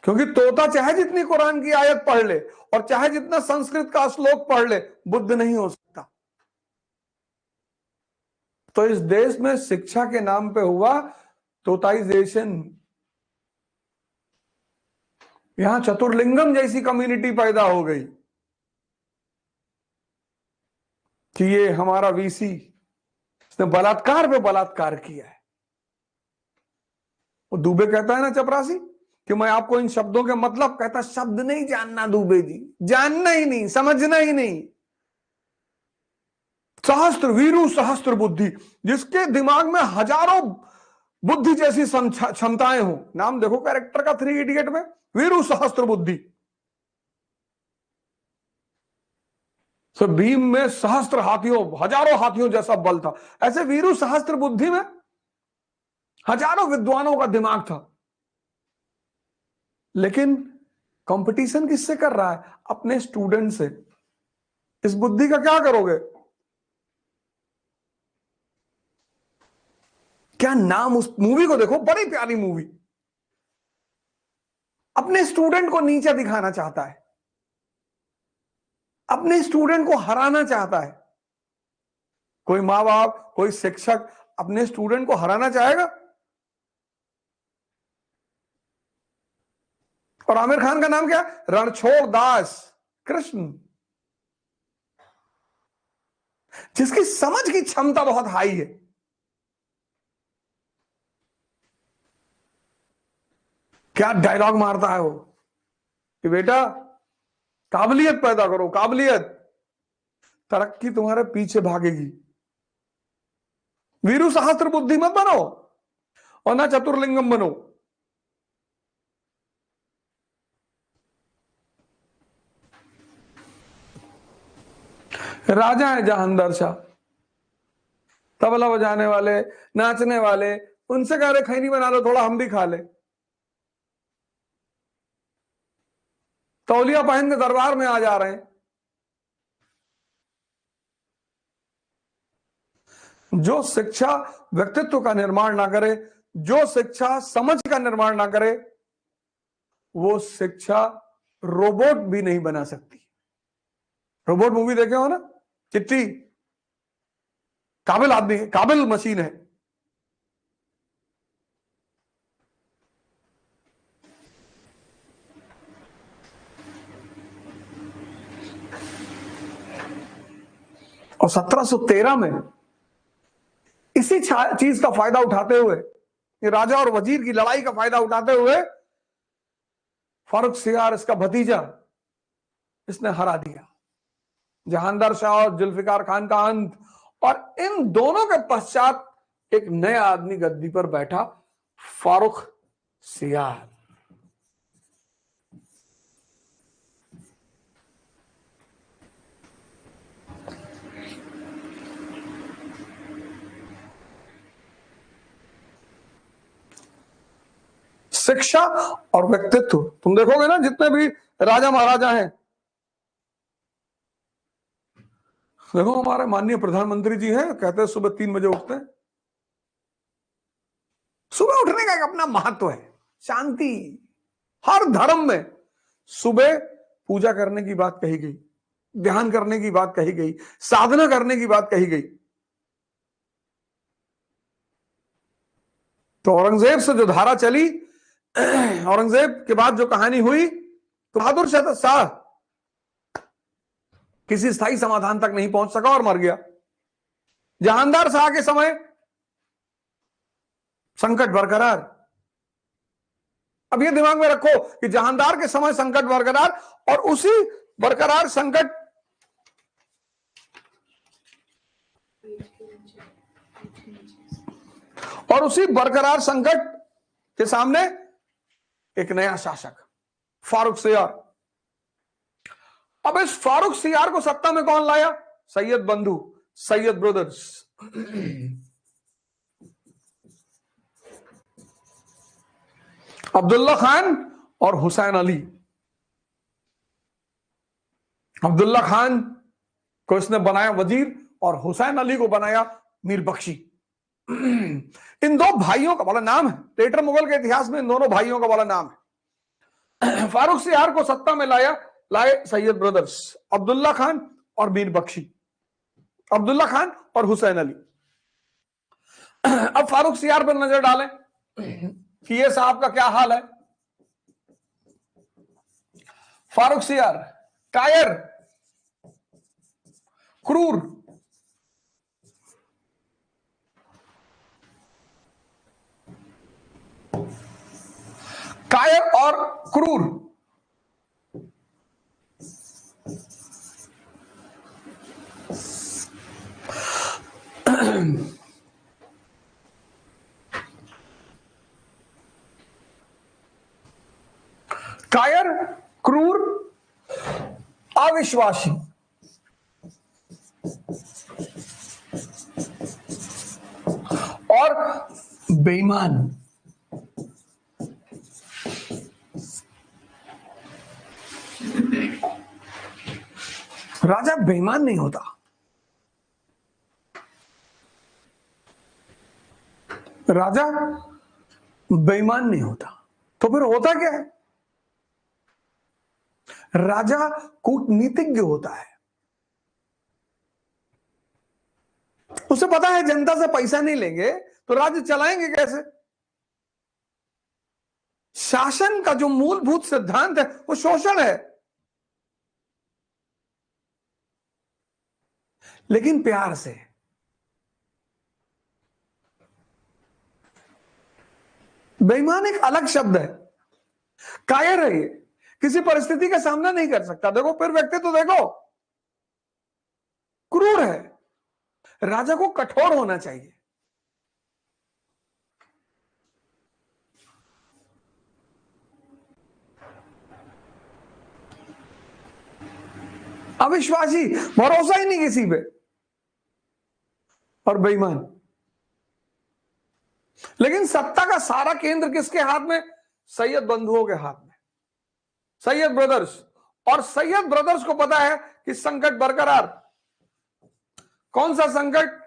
क्योंकि तोता चाहे जितनी कुरान की आयत पढ़ ले और चाहे जितना संस्कृत का श्लोक पढ़ ले, बुद्ध नहीं हो सकता। तो इस देश में शिक्षा के नाम पे हुआ तोताइजेशन। यहां चतुर्लिंगम जैसी कम्युनिटी पैदा हो गई कि ये हमारा वीसी, इसने बलात्कार पे बलात्कार किया है। वो दुबे कहता है ना चपरासी कि मैं आपको इन शब्दों के मतलब, कहता शब्द नहीं जानना दुबे जी, जानना ही नहीं, समझना ही नहीं। सहस्त्र वीरू सहस्त्र बुद्धि, जिसके दिमाग में हजारों बुद्धि जैसी क्षमताएं हो। नाम देखो कैरेक्टर का 3 इडियट में, वीरू सहस्त्र बुद्धि। तो भीम में सहस्त्र हाथियों, हजारों हाथियों जैसा बल था, ऐसे वीरू सहस्त्र बुद्धि में हजारों विद्वानों का दिमाग था। लेकिन कंपटीशन किससे कर रहा है? अपने स्टूडेंट से। इस बुद्धि का क्या करोगे? क्या नाम, उस मूवी को देखो, बड़ी प्यारी मूवी। अपने स्टूडेंट को नीचे दिखाना चाहता है, अपने स्टूडेंट को हराना चाहता है। कोई माँ बाप, कोई शिक्षक अपने स्टूडेंट को हराना चाहेगा? और आमिर खान का नाम क्या? रणछोड़ दास कृष्ण, जिसकी समझ की क्षमता बहुत हाई है। क्या डायलॉग मारता है वो कि बेटा काबिलियत पैदा करो, काबिलियत, तरक्की तुम्हारे पीछे भागेगी। वीरू सहस्त्र बुद्धि मत बनो और ना चतुर्लिंगम बनो। राजा है जहांदर शाह, तबला बजाने वाले, नाचने वाले, उनसे कह रहे खैनी बना लो, थोड़ा हम भी खा ले। तौलिया पहन के दरबार में आ जा रहे हैं। जो शिक्षा व्यक्तित्व का निर्माण ना करे, जो शिक्षा समझ का निर्माण ना करे, वो शिक्षा रोबोट भी नहीं बना सकती। रोबोट मूवी देखे हो ना, कितनी काबिल आदमी है, काबिल मशीन है। और 1713 में इसी चीज का फायदा उठाते हुए, राजा और वजीर की लड़ाई का फायदा उठाते हुए, फारूक सियार इसका भतीजा, इसने हरा दिया। जहांदर शाह और जुल्फिकार खान का अंत, और इन दोनों के पश्चात एक नया आदमी गद्दी पर बैठा, फारूक सियार। शिक्षा और व्यक्तित्व। तुम देखोगे ना जितने भी राजा महाराजा हैं, देखो हमारे माननीय प्रधानमंत्री जी हैं, कहते हैं सुबह 3 बजे उठते हैं। सुबह उठने का एक अपना महत्व है, शांति। हर धर्म में सुबह पूजा करने की बात कही गई, ध्यान करने की बात कही गई, साधना करने की बात कही गई। तो औरंगजेब से जो धारा चली, औरंगजेब के बाद जो कहानी हुई, तो बहादुर शाह किसी स्थायी समाधान तक नहीं पहुंच सका और मर गया। जहांगीर शाह के समय संकट बरकरार। अब ये दिमाग में रखो कि जहांगीर के समय संकट बरकरार, और उसी बरकरार संकट के सामने एक नया शासक फारूक सियार। अब इस फारूक सियार को सत्ता में कौन लाया? सैयद बंधु, सैयद ब्रदर्स। अब्दुल्ला खान और हुसैन अली। अब्दुल्ला खान को इसने बनाया वजीर और हुसैन अली को बनाया मीर बख्शी। इन दो भाइयों का बड़ा नाम है, टेटर मुगल के इतिहास में इन दोनों भाइयों का बड़ा नाम है। फारूक सियार को सत्ता में लाए सैयद ब्रदर्स, अब्दुल्ला खान और मीर बख्शी, अब्दुल्ला खान और हुसैन अली। अब फारूक सियार पर नजर डालें कि ये साहब का क्या हाल है। फारूक सियार कायर, क्रूर, कायर और क्रूर। कायर, क्रूर, अविश्वासी, और बेईमान। राजा बेईमान नहीं होता। राजा बेईमान नहीं होता। तो फिर होता क्या है? राजा कूटनीतिज्ञ होता है। उसे पता है जनता से पैसा नहीं लेंगे तो राज्य चलाएंगे कैसे। शासन का जो मूलभूत सिद्धांत है वो शोषण है, लेकिन प्यार से। बेईमान एक अलग शब्द है। कायर है, ये किसी परिस्थिति का सामना नहीं कर सकता। देखो फिर व्यक्तित्व देखो, क्रूर है। राजा को कठोर होना चाहिए। अविश्वासी, भरोसा ही नहीं किसी पे, और बेईमान। लेकिन सत्ता का सारा केंद्र किसके हाथ में? सैयद बंधुओं के हाथ में, सैयद ब्रदर्स। और सैयद ब्रदर्स को पता है कि संकट बरकरार। कौन सा संकट?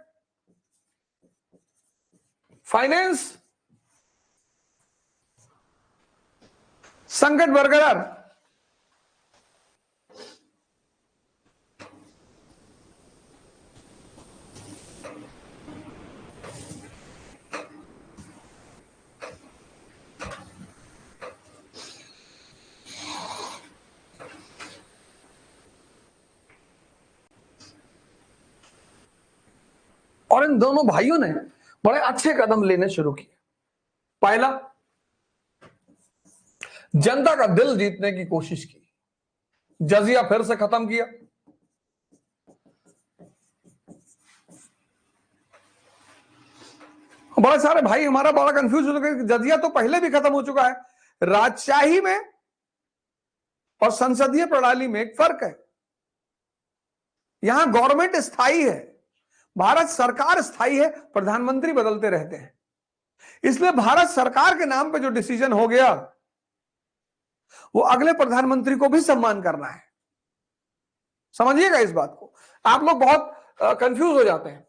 फाइनेंस संकट बरकरार। और इन दोनों भाइयों ने बड़े अच्छे कदम लेने शुरू किए। पहला, जनता का दिल जीतने की कोशिश की, जजिया फिर से खत्म किया। बड़े सारे भाई हमारा बड़ा कंफ्यूज हो गए, जजिया तो पहले भी खत्म हो चुका है। राजशाही में और संसदीय प्रणाली में एक फर्क है। यहां गवर्नमेंट स्थायी है, भारत सरकार स्थायी है, प्रधानमंत्री बदलते रहते हैं। इसलिए भारत सरकार के नाम पे जो डिसीजन हो गया वो अगले प्रधानमंत्री को भी सम्मान करना है। समझिएगा इस बात को। आप लोग बहुत कंफ्यूज हो जाते हैं।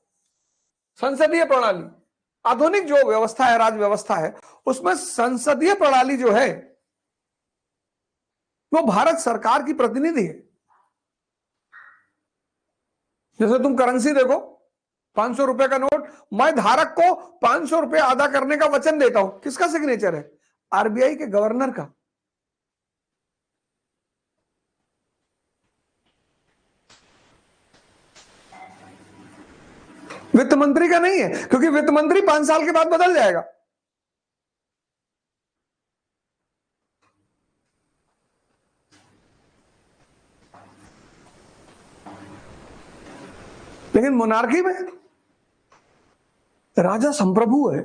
संसदीय प्रणाली, आधुनिक जो व्यवस्था है, राज व्यवस्था है, उसमें संसदीय प्रणाली जो है वो भारत सरकार की प्रतिनिधि है। जैसे तुम करेंसी देखो, 500 रुपए का नोट, मैं धारक को 500 रुपए अदा करने का वचन देता हूं, किसका सिग्नेचर है? आरबीआई के गवर्नर का। वित्त मंत्री का नहीं है, क्योंकि वित्त मंत्री 5 साल के बाद बदल जाएगा। लेकिन मोनार्की में राजा संप्रभु है।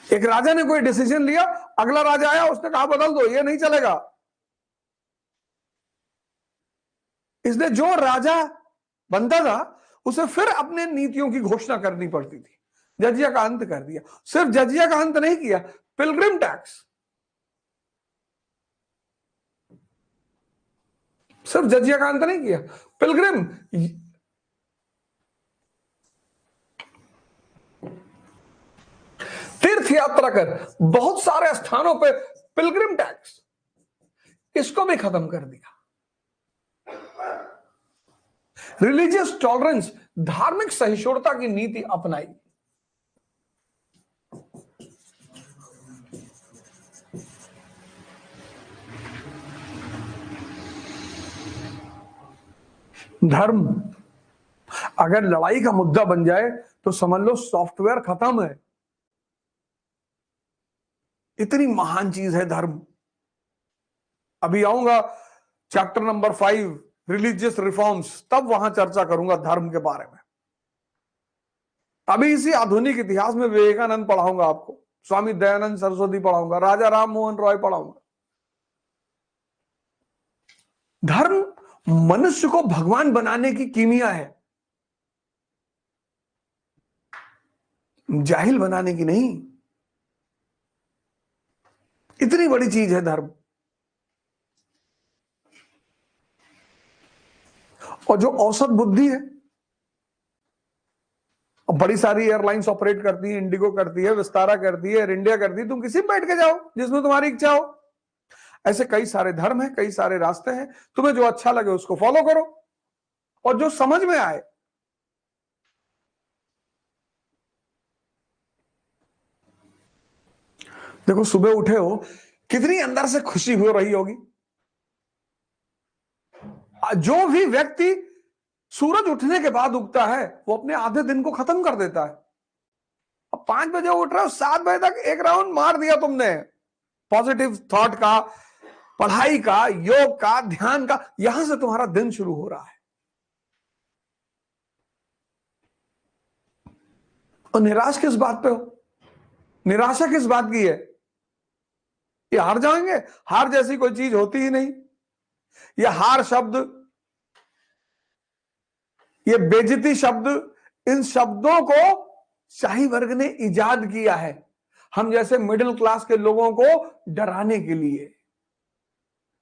एक राजा ने कोई डिसीजन लिया, अगला राजा आया, उसने कहा बदल दो, ये नहीं चलेगा। इसलिए जो राजा बनता था उसे फिर अपने नीतियों की घोषणा करनी पड़ती थी। जजिया का अंत कर दिया। सिर्फ जजिया का अंत नहीं किया, पिलग्रिम टैक्स, सिर्फ जजिया का अंत नहीं किया, पिलग्रिम, तीर्थ यात्रा कर, बहुत सारे स्थानों पे पिलग्रिम टैक्स, इसको भी खत्म कर दिया। रिलीजियस टॉलरेंस, धार्मिक सहिष्णुता की नीति अपनाई। धर्म अगर लड़ाई का मुद्दा बन जाए तो समझ लो सॉफ्टवेयर खत्म है। इतनी महान चीज है धर्म। अभी आऊंगा चैप्टर नंबर 5 रिलीजियस रिफॉर्म्स, तब वहां चर्चा करूंगा धर्म के बारे में। अभी इसी आधुनिक इतिहास में विवेकानंद पढ़ाऊंगा आपको, स्वामी दयानंद सरस्वती पढ़ाऊंगा, राजा राम मोहन रॉय पढ़ाऊंगा। धर्म मनुष्य को भगवान बनाने की कीमिया है, जाहिल बनाने की नहीं। इतनी बड़ी चीज है धर्म। और जो औसत बुद्धि है, और बड़ी सारी एयरलाइंस ऑपरेट करती है, इंडिगो करती है, विस्तारा करती है, एयर इंडिया करती है, तुम किसी में बैठ के जाओ जिसमें तुम्हारी इच्छा हो। ऐसे कई सारे धर्म हैं, कई सारे रास्ते हैं, तुम्हें जो अच्छा लगे उसको फॉलो करो और जो समझ में आए। देखो सुबह उठे हो, कितनी अंदर से खुशी हो रही होगी। जो भी व्यक्ति सूरज उठने के बाद उगता है वो अपने आधे दिन को खत्म कर देता है। अब 5 बजे उठ रहे हो, 7 बजे तक एक राउंड मार दिया तुमने पॉजिटिव थॉट का, पढ़ाई का, योग का, ध्यान का, यहां से तुम्हारा दिन शुरू हो रहा है। और निराश किस बात पे हो? निराशा किस बात की है? ये हार जाएंगे? हार जैसी कोई चीज होती ही नहीं। ये हार शब्द, ये बेइज्जती शब्द, इन शब्दों को शाही वर्ग ने इजाद किया है हम जैसे मिडिल क्लास के लोगों को डराने के लिए।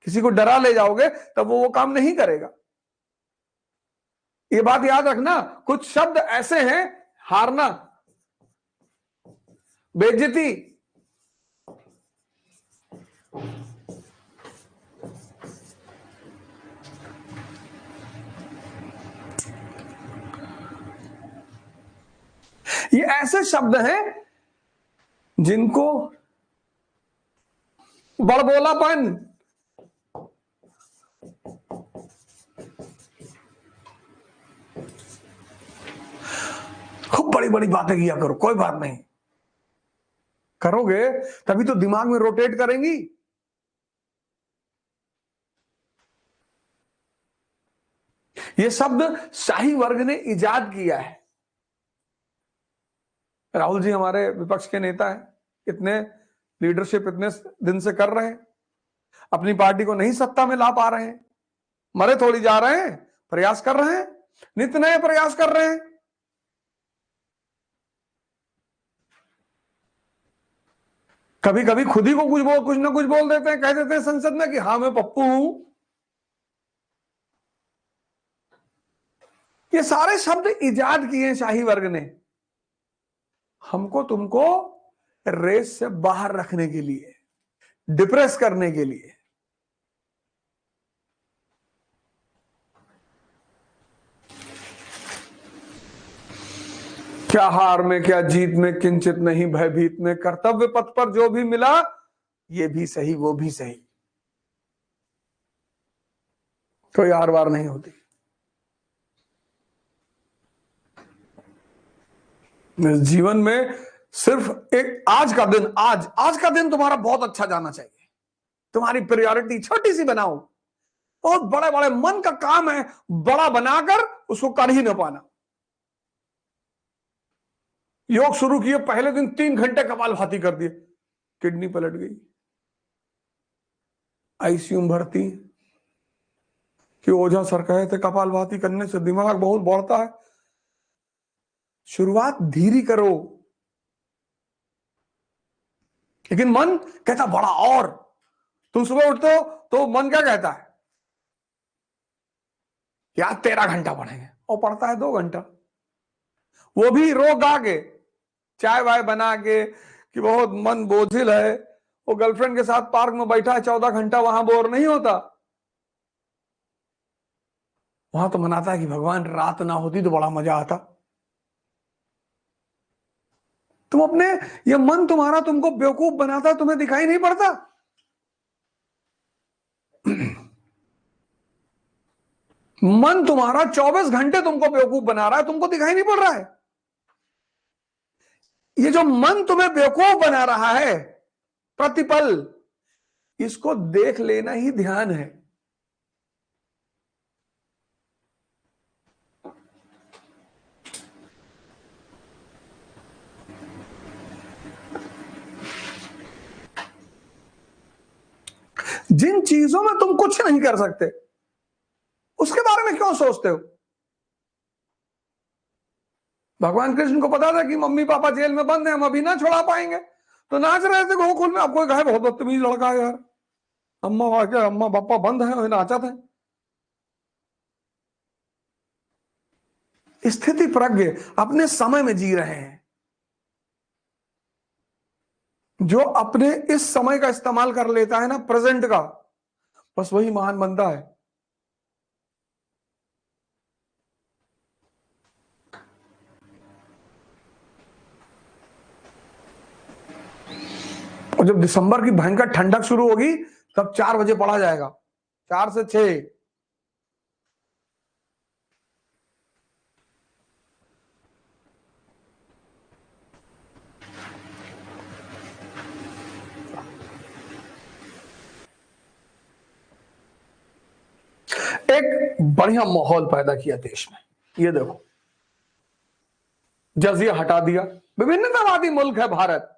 किसी को डरा ले जाओगे तब वो काम नहीं करेगा। ये बात याद रखना, कुछ शब्द ऐसे हैं, हारना, बेइज्जती, ये ऐसे शब्द हैं जिनको बड़बोलापन, खूब बड़ी बड़ी बातें किया करो, कोई बात नहीं, करोगे तभी तो दिमाग में रोटेट करेंगी। ये शब्द शाही वर्ग ने इजाद किया है। राहुल जी हमारे विपक्ष के नेता हैं, इतने लीडरशिप इतने दिन से कर रहे हैं, अपनी पार्टी को नहीं सत्ता में ला पा रहे हैं, मरे थोड़ी जा रहे हैं, प्रयास कर रहे हैं, नित्य नए प्रयास कर रहे हैं। कभी कभी खुद ही को कुछ ना कुछ बोल देते हैं, कह देते हैं संसद में कि हाँ मैं पप्पू हूं। ये सारे शब्द इजाद किए शाही वर्ग ने, हमको तुमको रेस से बाहर रखने के लिए, डिप्रेस करने के लिए। क्या हार में क्या जीत में किंचित नहीं भयभीत में, कर्तव्य पथ पर जो भी मिला ये भी सही वो भी सही, कोई हार वार नहीं होती। जीवन में सिर्फ एक आज का दिन, आज का दिन तुम्हारा बहुत अच्छा जाना चाहिए। तुम्हारी प्रायोरिटी छोटी सी बनाओ, बहुत बड़े बड़े मन का काम है बड़ा बनाकर उसको कर ही ना पाना। योग शुरू किए पहले दिन 3 घंटे कपालभाति कर दिए, किडनी पलट गई, आईसीयू में भर्ती कि ओझा सर कहे थे कपालभाति करने से दिमाग बहुत बढ़ता है। शुरुआत धीरे करो, लेकिन मन कहता बड़ा। और तुम सुबह उठते हो तो मन क्या कहता है, यार 13 घंटा पढ़ेंगे, और पढ़ता है 2 घंटा, वो भी रो गा के, चाय वाय बना के कि बहुत मन बोझिल है। वो गर्लफ्रेंड के साथ पार्क में बैठा है 14 घंटा, वहां बोर नहीं होता। वहां तो मनाता है कि भगवान रात ना होती तो बड़ा मजा आता। तुम अपने, ये मन तुम्हारा तुमको बेवकूफ बनाता, तुम्हें दिखाई नहीं पड़ता। मन तुम्हारा 24 घंटे तुमको बेवकूफ बना रहा है, तुमको दिखाई नहीं पड़ रहा है। ये जो मन तुम्हें बेवकूफ बना रहा है प्रतिपल, इसको देख लेना ही ध्यान है। जिन चीजों में तुम कुछ नहीं कर सकते उसके बारे में क्यों सोचते हो। भगवान कृष्ण को पता था कि मम्मी पापा जेल में बंद है, हम अभी ना छुड़ा पाएंगे, तो नाच रहे थे गोकुल में। आपको कहा बहुत बदतमीज लड़का है यार, अम्मा पापा बंद है, नाचा था। स्थिति प्रज्ञ अपने समय में जी रहे हैं। जो अपने इस समय का इस्तेमाल कर लेता है ना, प्रेजेंट का, बस वही महान बनता है। और जब दिसंबर की भयंकर ठंडक शुरू होगी तब 4 बजे पढ़ा जाएगा, 4 से 6। एक बढ़िया माहौल पैदा किया देश में। ये देखो, जजिया हटा दिया, विभिन्नतावादी मुल्क है भारत,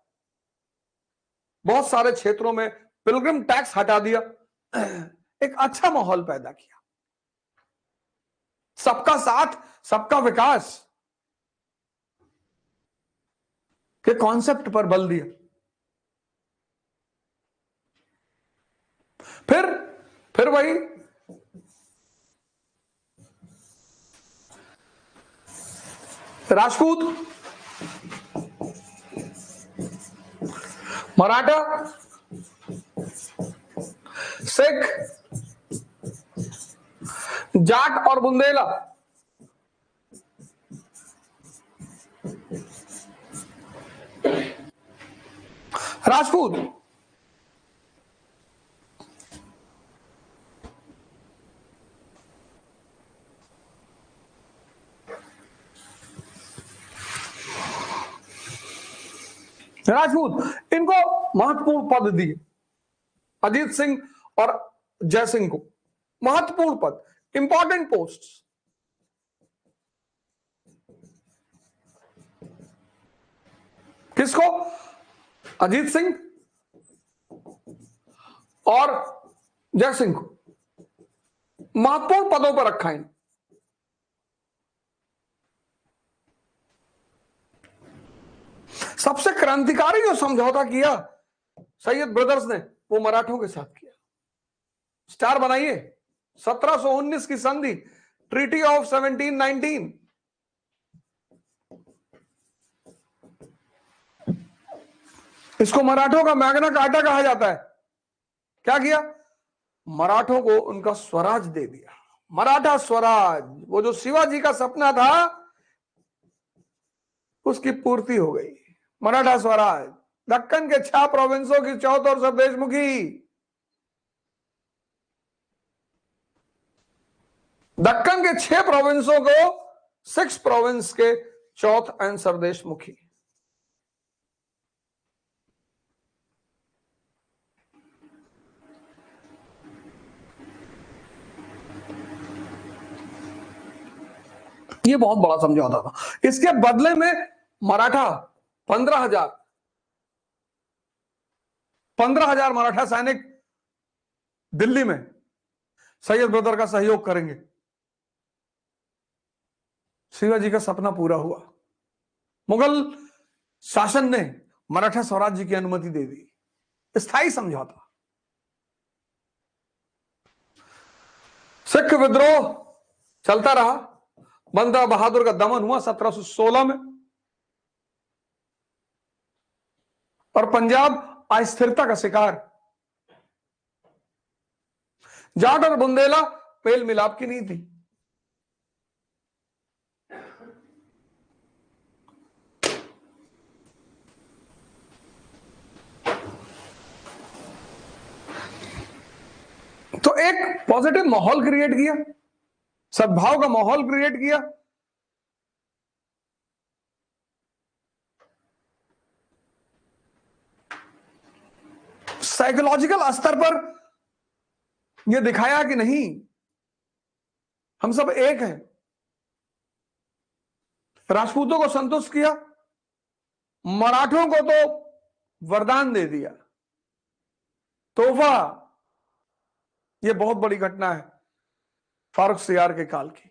बहुत सारे क्षेत्रों में पिलग्रिम टैक्स हटा दिया, एक अच्छा माहौल पैदा किया। सबका साथ सबका विकास के कॉन्सेप्ट पर बल दिया। फिर वही राजपूत, मराठा, सिख, जाट और बुंदेला, राजपूत, इनको महत्वपूर्ण पद दिए। अजीत सिंह और जय सिंह को महत्वपूर्ण पद, इंपॉर्टेंट पोस्ट। किसको? अजीत सिंह और जय सिंह को महत्वपूर्ण पदों पर रखा है। सबसे क्रांतिकारी जो समझौता किया सैयद ब्रदर्स ने वो मराठों के साथ किया। स्टार बनाइए, 1719 की संधि, ट्रीटी ऑफ 1719, इसको मराठों का मैग्ना कार्टा कहा जाता है। क्या किया? मराठों को उनका स्वराज दे दिया, मराठा स्वराज। वो जो शिवाजी का सपना था उसकी पूर्ति हो गई, मराठा स्वराज। दक्कन के 6 प्रोविंसों की चौथ और देशमुखी, दक्कन के 6 प्रोविंसों को 6 प्रोविंस के चौथ एंड सरदेशमुखी। ये बहुत बड़ा समझौता था। इसके बदले में मराठा 15,000 मराठा सैनिक दिल्ली में सैयद ब्रदर का सहयोग करेंगे। शिवाजी का सपना पूरा हुआ। मुगल शासन ने मराठा स्वराज्य की अनुमति दे दी। स्थायी समझौता। सिख विद्रोह चलता रहा। बंदा बहादुर का दमन हुआ 1716 में, और पंजाब अस्थिरता का शिकार। जाट और बुंदेला मेल मिलाप की नहीं थी। तो एक पॉजिटिव माहौल क्रिएट किया, सद्भाव का माहौल क्रिएट किया। साइकोलॉजिकल स्तर पर यह दिखाया कि नहीं, हम सब एक हैं। राजपूतों को संतुष्ट किया, मराठों को तो वरदान दे दिया, तोहफा। यह बहुत बड़ी घटना है फारूक सियार के काल की।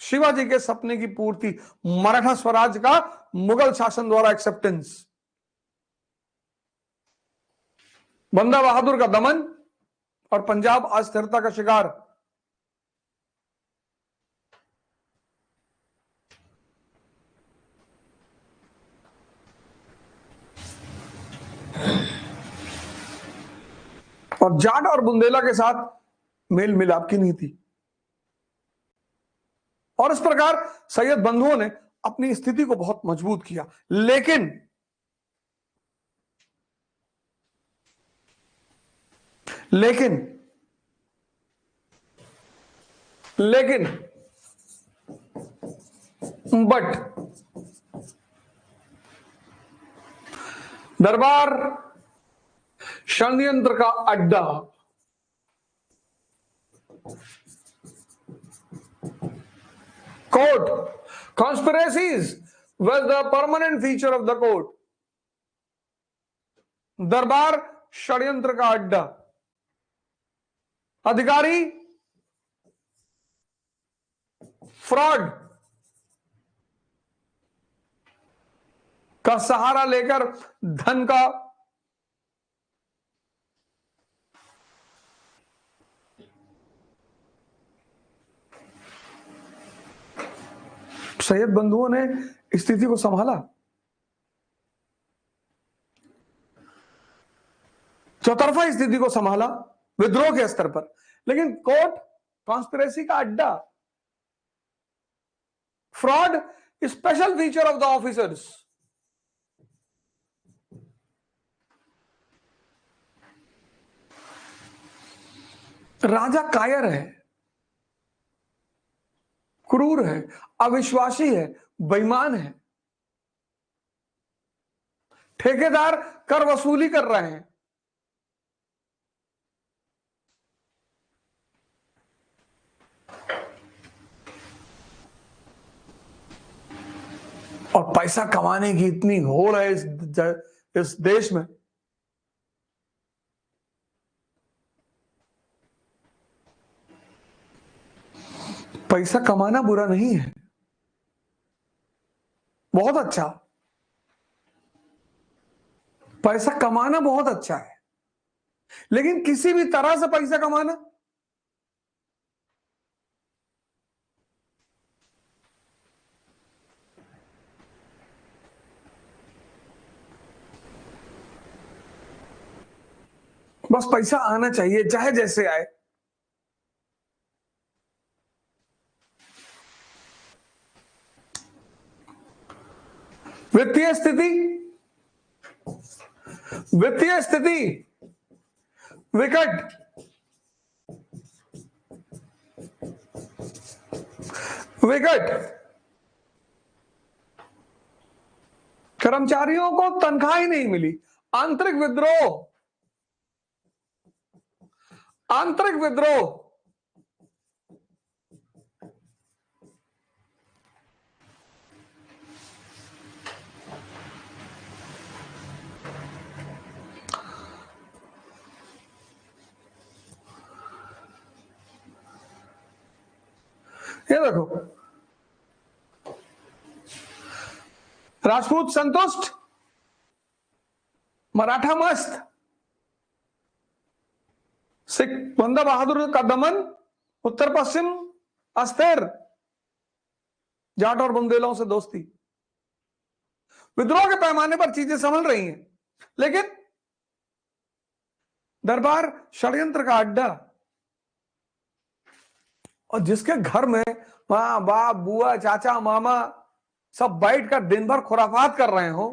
शिवाजी के सपने की पूर्ति, मराठा स्वराज का मुगल शासन द्वारा एक्सेप्टेंस, बंदा बहादुर का दमन और पंजाब अस्थिरता का शिकार। और जाट और बुंदेला के साथ मेल मिलाप की नहीं थी। और इस प्रकार सैयद बंधुओं ने अपनी स्थिति को बहुत मजबूत किया। लेकिन बट दरबार षड्यंत्र का अड्डा, court, conspiracies was the permanent feature of the court. दरबार षड्यंत्र का अड्डा, अधिकारी फ्रॉड का सहारा लेकर धन का सैयद बंधुओं ने स्थिति को संभाला। चौतरफा स्थिति को संभाला विद्रोह के स्तर पर। लेकिन कोर्ट कॉन्स्पिरेसी का अड्डा, fraud special feature of the officers. राजा कायर है, क्रूर है, अविश्वासी है, बेईमान है। ठेकेदार कर वसूली कर रहे हैं। और पैसा कमाने की इतनी होड़ है इस देश में। पैसा कमाना बुरा नहीं है, बहुत अच्छा। पैसा कमाना बहुत अच्छा है, लेकिन किसी भी तरह से पैसा कमाना, बस पैसा आना चाहिए चाहे जैसे आए। वित्तीय स्थिति, वित्तीय स्थिति विकट, विकट। कर्मचारियों को तनख्वाह ही नहीं मिली, आंतरिक विद्रोह, आंतरिक विद्रोह। ये देखो, राजपूत संतुष्ट, मराठा मस्त, सिख बंदा बहादुर का दमन, उत्तर पश्चिम अस्थिर, जाट और बुंदेलों से दोस्ती। विद्रोह के पैमाने पर चीजें संभल रही हैं, लेकिन दरबार षड्यंत्र का अड्डा। और जिसके घर में मां बाप बुआ चाचा मामा सब बैठ कर दिन भर खुराफात कर रहे हो,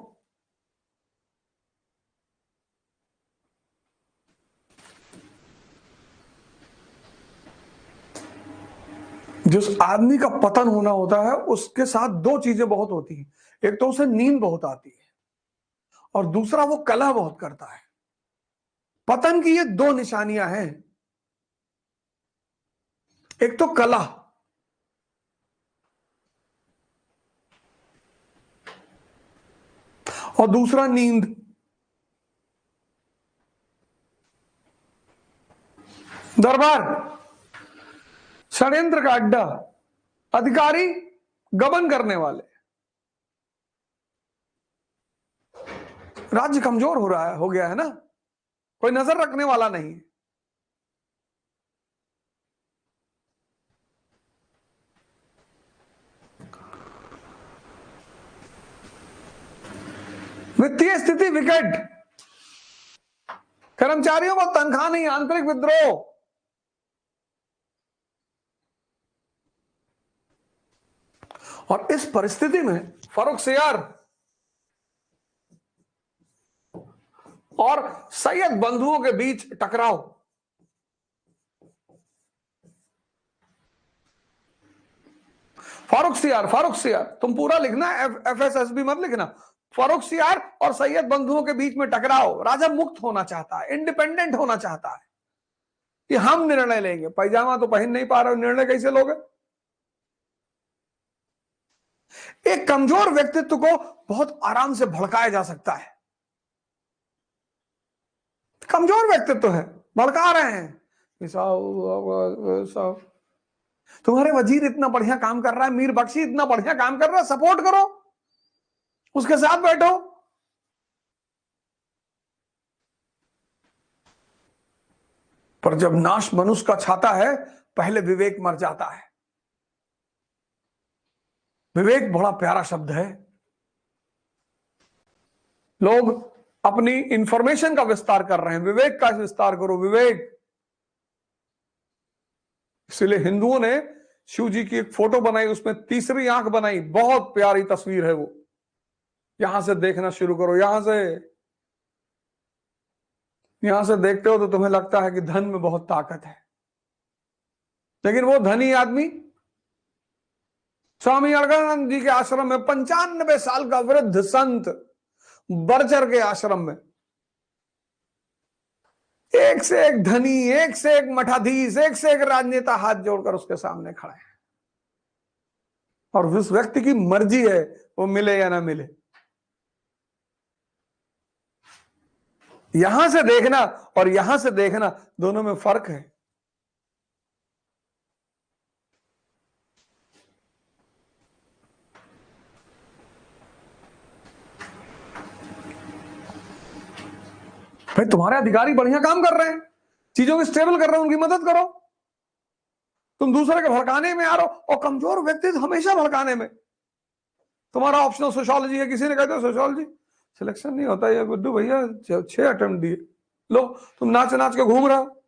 जिस आदमी का पतन होना होता है उसके साथ दो चीजें बहुत होती हैं। एक तो उसे नींद बहुत आती है और दूसरा वो कलह बहुत करता है। पतन की ये दो निशानियां हैं, एक तो कलह और दूसरा नींद। दरबार षड्यंत्र का अड्डा, अधिकारी गबन करने वाले, राज्य कमजोर हो रहा है, हो गया है ना, कोई नजर रखने वाला नहीं। वित्तीय स्थिति विकट, कर्मचारियों को तनख्वाह नहीं, आंतरिक विद्रोह। और इस परिस्थिति में फर्रुखसियार और सैयद बंधुओं के बीच टकराव। फारूक सियार तुम पूरा लिखना, FSSB मत लिखना। फारूखसियार और सैयद बंधुओं के बीच में टकराव। राजा मुक्त होना चाहता है, इंडिपेंडेंट होना चाहता है कि हम निर्णय लेंगे। पैजामा तो पहन नहीं पा रहे, निर्णय कैसे लोगे? एक कमजोर व्यक्तित्व को बहुत आराम से भड़काया जा सकता है। कमजोर व्यक्तित्व है, भड़का रहे हैं, तुम्हारे वजीर इतना बढ़िया काम कर रहा है, मीर बख्शी इतना बढ़िया काम कर रहा है, सपोर्ट करो, उसके साथ बैठो। पर जब नाश मनुष्य का छाता है, पहले विवेक मर जाता है। विवेक बड़ा प्यारा शब्द है। लोग अपनी इंफॉर्मेशन का विस्तार कर रहे हैं, विवेक का विस्तार करो, विवेक। इसलिए हिंदुओं ने शिव जी की एक फोटो बनाई, उसमें तीसरी आंख बनाई, बहुत प्यारी तस्वीर है वो। यहां से देखना शुरू करो, यहां से देखते हो तो तुम्हें लगता है कि धन में बहुत ताकत है, लेकिन वो धनी आदमी स्वामी अड़गड़ानंद जी के आश्रम में 95 साल का वृद्ध संत बरचर के आश्रम में एक से एक धनी, एक से एक मठाधीश, एक से एक राजनेता हाथ जोड़कर उसके सामने खड़े हैं, और उस व्यक्ति की मर्जी है वो मिले या ना मिले। यहां से देखना और यहां से देखना, दोनों में फर्क है। भाई तुम्हारे अधिकारी बढ़िया काम कर रहे हैं, चीजों को स्टेबल कर रहे हैं, उनकी मदद करो। तुम दूसरे के भड़काने में आ रहे हो, और कमजोर व्यक्ति हमेशा भड़काने में। तुम्हारा ऑप्शनल सोशियोलॉजी है, किसी ने कहते हो सोशियोलॉजी सिलेक्शन नहीं होता, ये गुड्डू भैया 6 अटेम्प्ट दिए, लो तुम नाच नाच के घूम रहे हो।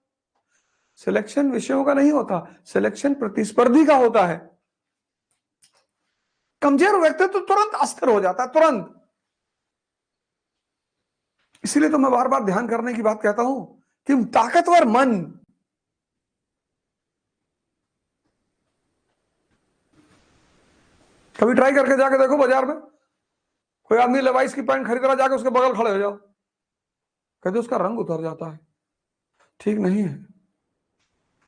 सिलेक्शन विषयों का नहीं होता, सिलेक्शन प्रतिस्पर्धी का होता है। कमजोर व्यक्ति तो तुरंत अस्थिर हो जाता है, तुरंत। इसीलिए तो मैं बार बार ध्यान करने की बात कहता हूं कि ताकतवर मन, कभी ट्राई करके जाके देखो, बाजार में कोई आदमी लेवाइस की पैंट खरीद रहा, जाके उसके बगल खड़े हो जाओ, कहते उसका रंग उतर जाता है। ठीक नहीं है,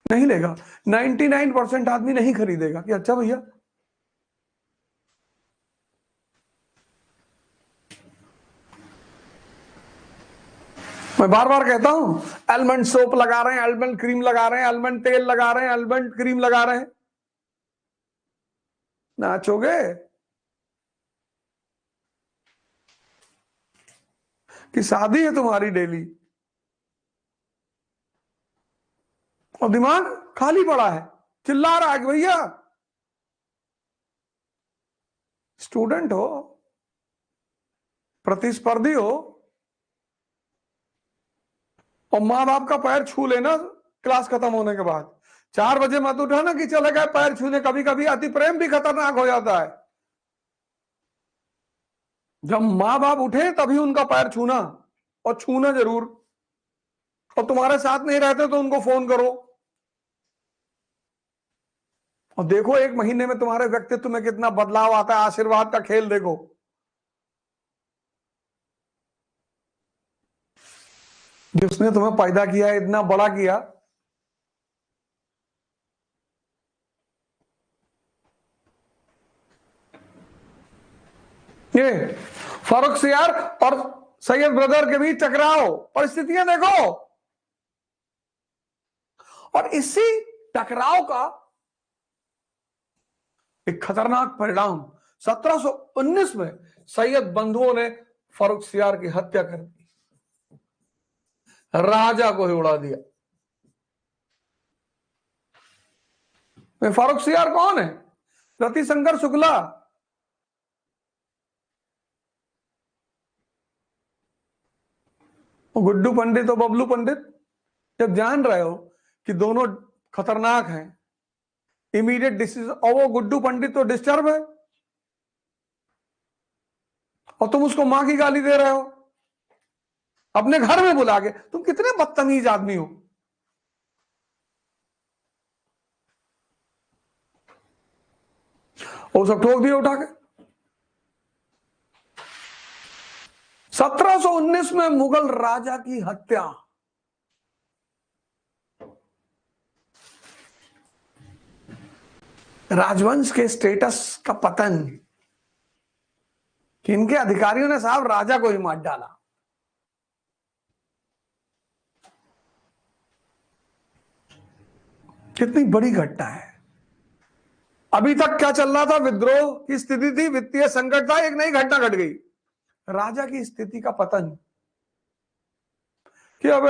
नहीं लेगा। 99% आदमी नहीं खरीदेगा कि अच्छा भैया। मैं बार बार कहता हूं, एलमंड सोप लगा रहे हैं, एलमंड क्रीम लगा रहे हैं, एलमंड तेल लगा रहे हैं, एलमंड क्रीम लगा रहे हैं, नाचोगे कि शादी है तुम्हारी डेली, और दिमाग खाली पड़ा है, चिल्ला रहा है कि भैया। स्टूडेंट हो, प्रतिस्पर्धी हो, और माँ बाप का पैर छू लेना क्लास खत्म होने के बाद, 4 बजे मत उठाना कि चले गए पैर छूने। कभी कभी अति प्रेम भी खतरनाक हो जाता है। जब माँ बाप उठे तभी उनका पैर छूना, और छूना जरूर। और तुम्हारे साथ नहीं रहते तो उनको फोन करो, और देखो 1 महीने में तुम्हारे व्यक्तित्व में कितना बदलाव आता है। आशीर्वाद का खेल देखो। जिसने तुम्हें पैदा किया है, इतना बड़ा किया, ये फारूक सियार और सैयद ब्रदर के बीच टकराव, परिस्थितियां देखो। और इसी टकराव का एक खतरनाक परिणाम 1719 में सैयद बंधुओं ने फारूक सियार की हत्या कर दी, राजा को ही उड़ा दिया। फारूक सियार कौन है? रतिशंकर शुक्ला। गुड्डू पंडित और बबलू पंडित जब जान रहे हो कि दोनों खतरनाक हैं, इमीडिएट डिसीजन, और वो गुड्डू पंडित तो डिस्टर्ब है, और तुम उसको मां की गाली दे रहे हो अपने घर में बुला के। तुम कितने बदतमीज आदमी हो। वो सब ठोक दिए उठा के। 1719 में मुगल राजा की हत्या, राजवंश के स्टेटस का पतन, कि इनके अधिकारियों ने साहब राजा को ही मार डाला। कितनी बड़ी घटना है। अभी तक क्या चल रहा था? विद्रोह की स्थिति थी, वित्तीय संकट था, एक नई घटना घट गई, राजा की स्थिति का पतन, कि अब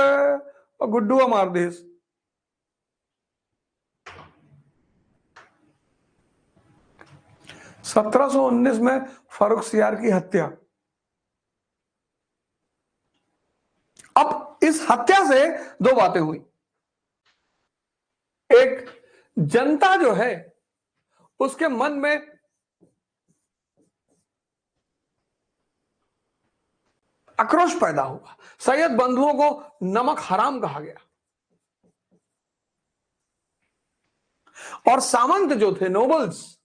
गुड्डू मार देश। – 1719 में फारूक सियार की हत्या। अब इस हत्या से 2 बातें हुई। एक, जनता जो है उसके मन में आक्रोश पैदा हुआ। सैयद बंधुओं को नमक हराम कहा गया, और सामंत जो थे, नोबल्स,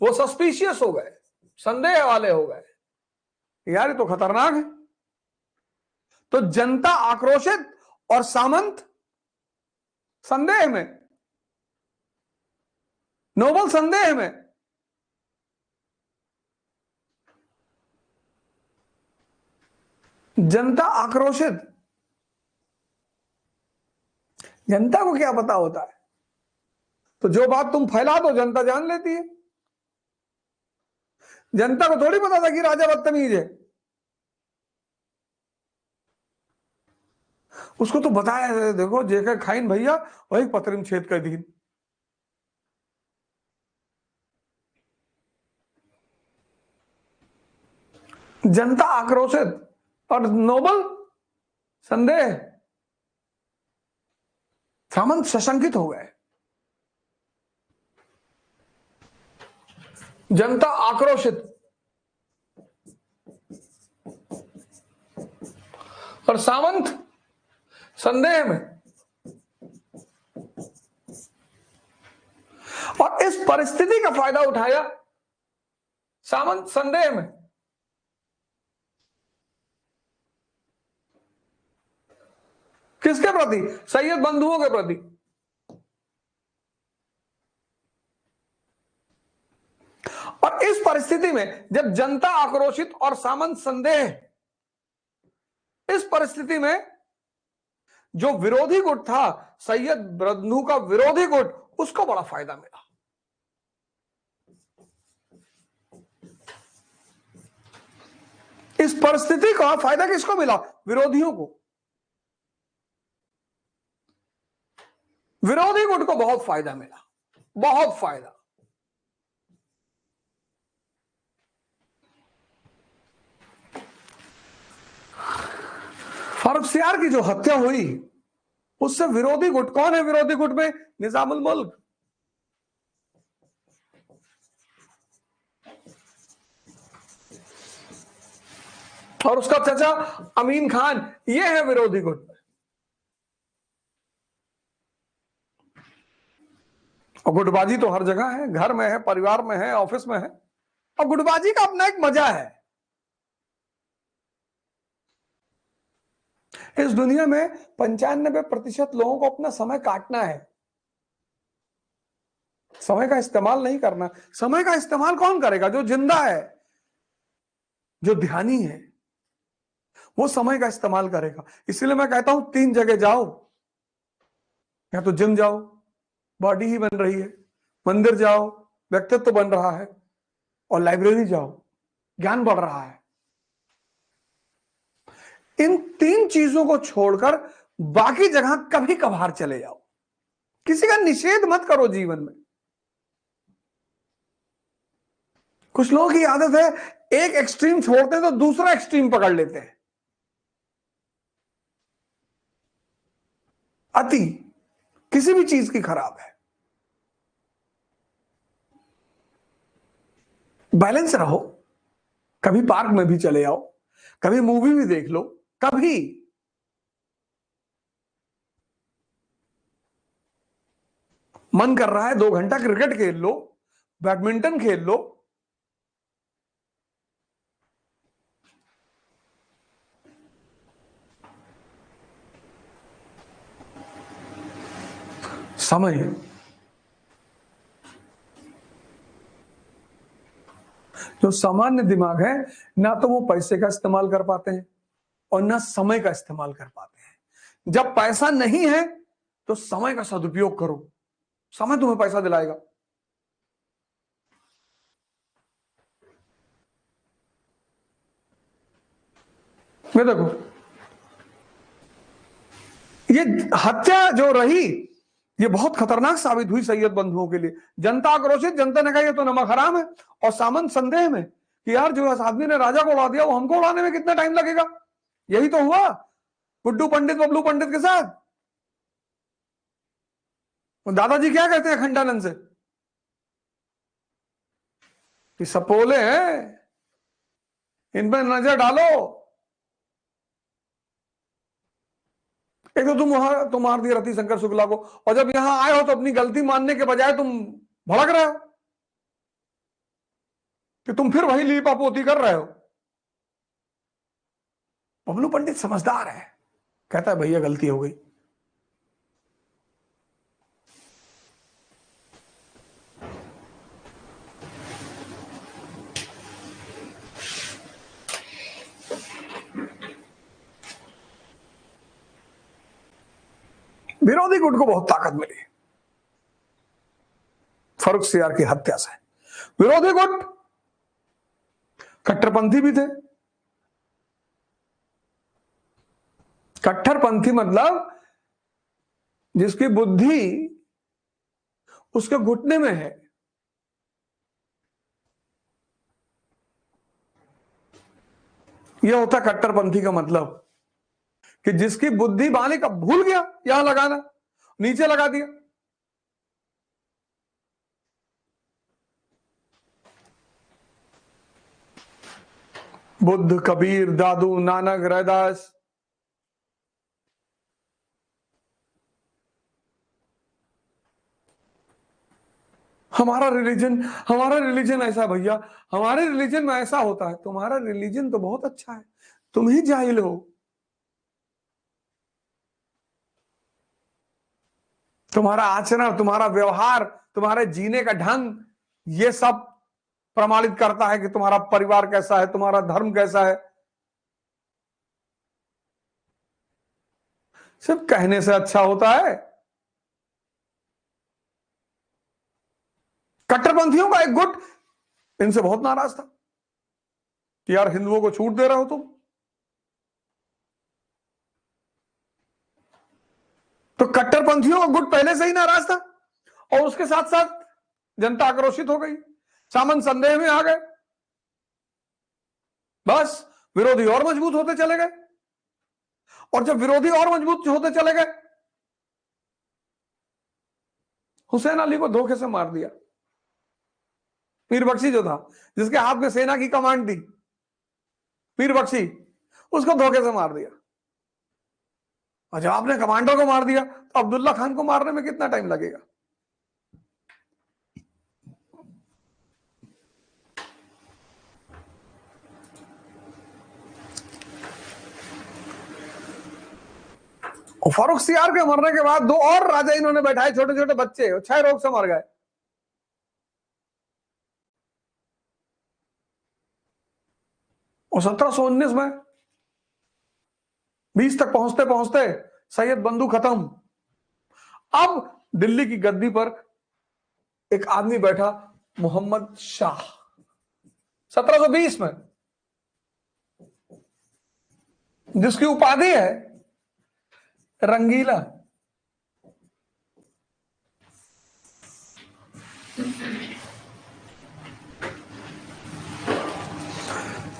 वो सस्पिशियस हो गए, संदेह वाले हो गए, यार ये तो खतरनाक है। तो जनता आक्रोशित और सामंत संदेह में, नोबल संदेह में। जनता आक्रोशित। जनता को क्या पता होता है? तो जो बात तुम फैला दो जनता जान लेती है। जनता को थोड़ी पता था कि राजा बदतमीज है। उसको तो बताया, देखो जेकर खाइन भैया वही पतरिम छेद कर दीन। जनता आक्रोशित और नोबल संदेह, सामंत सशंकित हो गए। जनता आक्रोशित और सामंत संदेह में। और इस परिस्थिति का फायदा उठाया सामंत संदेह में। किसके प्रति? सैयद बंधुओं के प्रति। और इस परिस्थिति में जब जनता आक्रोशित और सामंत संदेह, इस परिस्थिति में जो विरोधी गुट था, सैयद बंधु का विरोधी गुट, उसको बड़ा फायदा मिला। इस परिस्थिति का फायदा किसको मिला? विरोधियों को। विरोधी गुट को बहुत फायदा मिला, बहुत फायदा। फारूक सियार की जो हत्या हुई, उससे विरोधी गुट, कौन है विरोधी गुट में? निजामुल मुल्क, और उसका चाचा अमीन खान, ये है विरोधी गुट। और गुटबाजी तो हर जगह है, घर में है, परिवार में है, ऑफिस में है। और गुटबाजी का अपना एक मजा है। इस दुनिया में 95% लोगों को अपना समय काटना है, समय का इस्तेमाल नहीं करना। समय का इस्तेमाल कौन करेगा? जो जिंदा है, जो ध्यानी है, वो समय का इस्तेमाल करेगा। इसलिए मैं कहता हूं 3 जगह जाओ, या तो जिम जाओ, बॉडी ही बन रही है, मंदिर जाओ, व्यक्तित्व बन रहा है, और लाइब्रेरी जाओ, ज्ञान बढ़ रहा है। इन 3 चीजों को छोड़कर बाकी जगह कभी कभार चले जाओ। किसी का निषेध मत करो जीवन में। कुछ लोगों की आदत है, एक एक्सट्रीम छोड़ते हैं तो दूसरा एक्सट्रीम पकड़ लेते हैं। अति किसी भी चीज की खराब है। बैलेंस रहो। कभी पार्क में भी चले आओ, कभी मूवी भी देख लो, कभी मन कर रहा है 2 घंटा क्रिकेट खेल लो, बैडमिंटन खेल लो। समय, जो सामान्य दिमाग है, ना तो वो पैसे का इस्तेमाल कर पाते हैं और ना समय का इस्तेमाल कर पाते हैं। जब पैसा नहीं है तो समय का सदुपयोग करो, समय तुम्हें पैसा दिलाएगा। ये देखो, ये हत्या जो रही, ये बहुत खतरनाक साबित हुई सैयद बंधुओं के लिए। जनता आक्रोशित, जनता ने कहा ये तो नमक हराम है। और सामंत संदेह में कि यार जो आदमी ने राजा को उड़ा दिया, वो हमको उड़ाने में कितना टाइम लगेगा। यही तो हुआ गुड्डू पंडित, बबलू पंडित के साथ। दादाजी क्या कहते हैं खंडानंद से कि सपोले हैं, इन पर नजर डालो। एक तो तुम मार दिया रतिशंकर शुक्ला को, और जब यहां आए हो तो अपनी गलती मानने के बजाय तुम भड़क रहे हो कि तुम फिर वही लीपापोती कर रहे हो। बबलू पंडित समझदार है, कहता है भैया गलती हो गई। विरोधी गुट को बहुत ताकत मिली फारूक सियार की हत्या से। विरोधी गुट कट्टरपंथी भी थे, कट्टरपंथी मतलब जिसकी बुद्धि उसके घुटने में है। यह होता कट्टरपंथी का मतलब कि जिसकी बुद्धि बाने का भूल गया यहां लगाना, नीचे लगा दिया। बुद्ध, कबीर, दादू, नानक, रैदास, हमारा रिलीजन ऐसा भैया, हमारे रिलीजन में ऐसा होता है। तुम्हारा रिलीजन तो बहुत अच्छा है, तुम ही जाहिल हो। तुम्हारा आचरण, तुम्हारा व्यवहार, तुम्हारे जीने का ढंग, ये सब प्रमाणित करता है कि तुम्हारा परिवार कैसा है, तुम्हारा धर्म कैसा है। सिर्फ कहने से अच्छा होता है? कट्टरपंथियों का एक गुट इनसे बहुत नाराज था कि यार हिंदुओं को छूट दे रहे हो तुम। तो कट्टरपंथियों का गुट पहले से ही नाराज था और उसके साथ साथ जनता आक्रोशित हो गई, सामंत संदेह में आ गए। बस विरोधी और मजबूत होते चले गए, और जब विरोधी और मजबूत होते चले गए, हुसैन अली को धोखे से मार दिया। मीर बख्शी जो था, जिसके हाथ में सेना की कमांड थी, मीर बख्शी, उसको धोखे से मार दिया। और जब आपने कमांडर को मार दिया तो अब्दुल्ला खान को मारने में कितना टाइम लगेगा? और फारूक सियार के मरने के बाद दो और राजा इन्होंने बैठाए, छोटे छोटे बच्चे, और 6 रोग से मर गए। और 1719 में 20 तक पहुंचते पहुंचते सैयद बंधु खत्म। अब दिल्ली की गद्दी पर एक आदमी बैठा, मोहम्मद शाह, 1720 में, जिसकी उपाधि है रंगीला।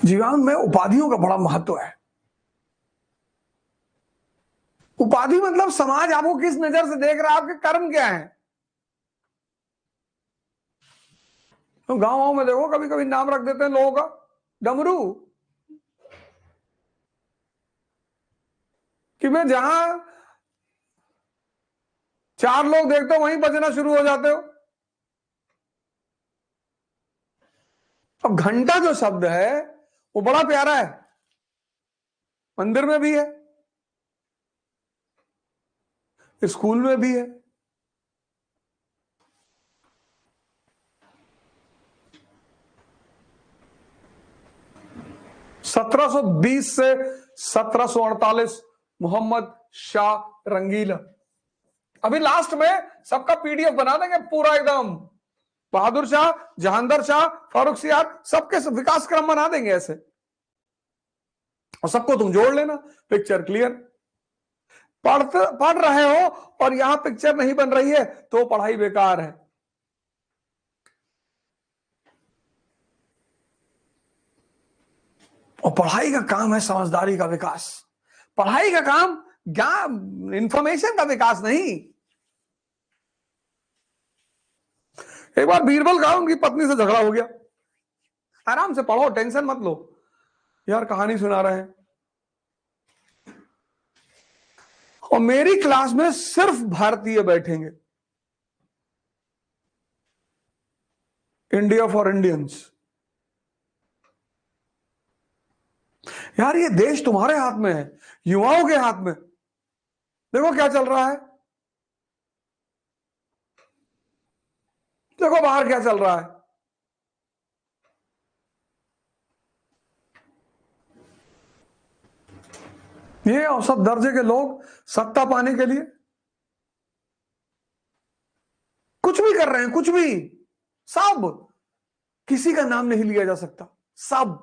जीवन में उपाधियों का बड़ा महत्व है। उपाधि मतलब समाज आपको किस नजर से देख रहा है, आपके कर्म क्या हैं। तो गांव में देखो कभी कभी नाम रख देते हैं लोगों का, डमरू, कि मैं जहां 4 लोग देखते हो वहीं बजना शुरू हो जाते हो। अब घंटा जो शब्द है वो बड़ा प्यारा है, मंदिर में भी है, स्कूल में भी है। (1720 से 1748) मोहम्मद शाह रंगीला। अभी लास्ट में सबका पीडीएफ बना देंगे पूरा एकदम, बहादुर शाह, जहांगीर शाह, फारूक सियार, सबके विकास क्रम बना देंगे ऐसे, और सबको तुम जोड़ लेना, पिक्चर क्लियर। पढ़ रहे हो और यहां पिक्चर नहीं बन रही है तो पढ़ाई बेकार है। और पढ़ाई का काम है समझदारी का विकास, पढ़ाई का काम ज्ञान, इंफॉर्मेशन का विकास नहीं। एक बार बीरबल का उनकी पत्नी से झगड़ा हो गया। आराम से पढ़ो, टेंशन मत लो, यार कहानी सुना रहे हैं। और मेरी क्लास में सिर्फ भारतीय बैठेंगे, इंडिया फॉर इंडियंस। यार ये देश तुम्हारे हाथ में है, युवाओं के हाथ में। देखो क्या चल रहा है, देखो बाहर क्या चल रहा है। ये औसत दर्जे के लोग सत्ता पाने के लिए कुछ भी कर रहे हैं, कुछ भी, सब, किसी का नाम नहीं लिया जा सकता, सब।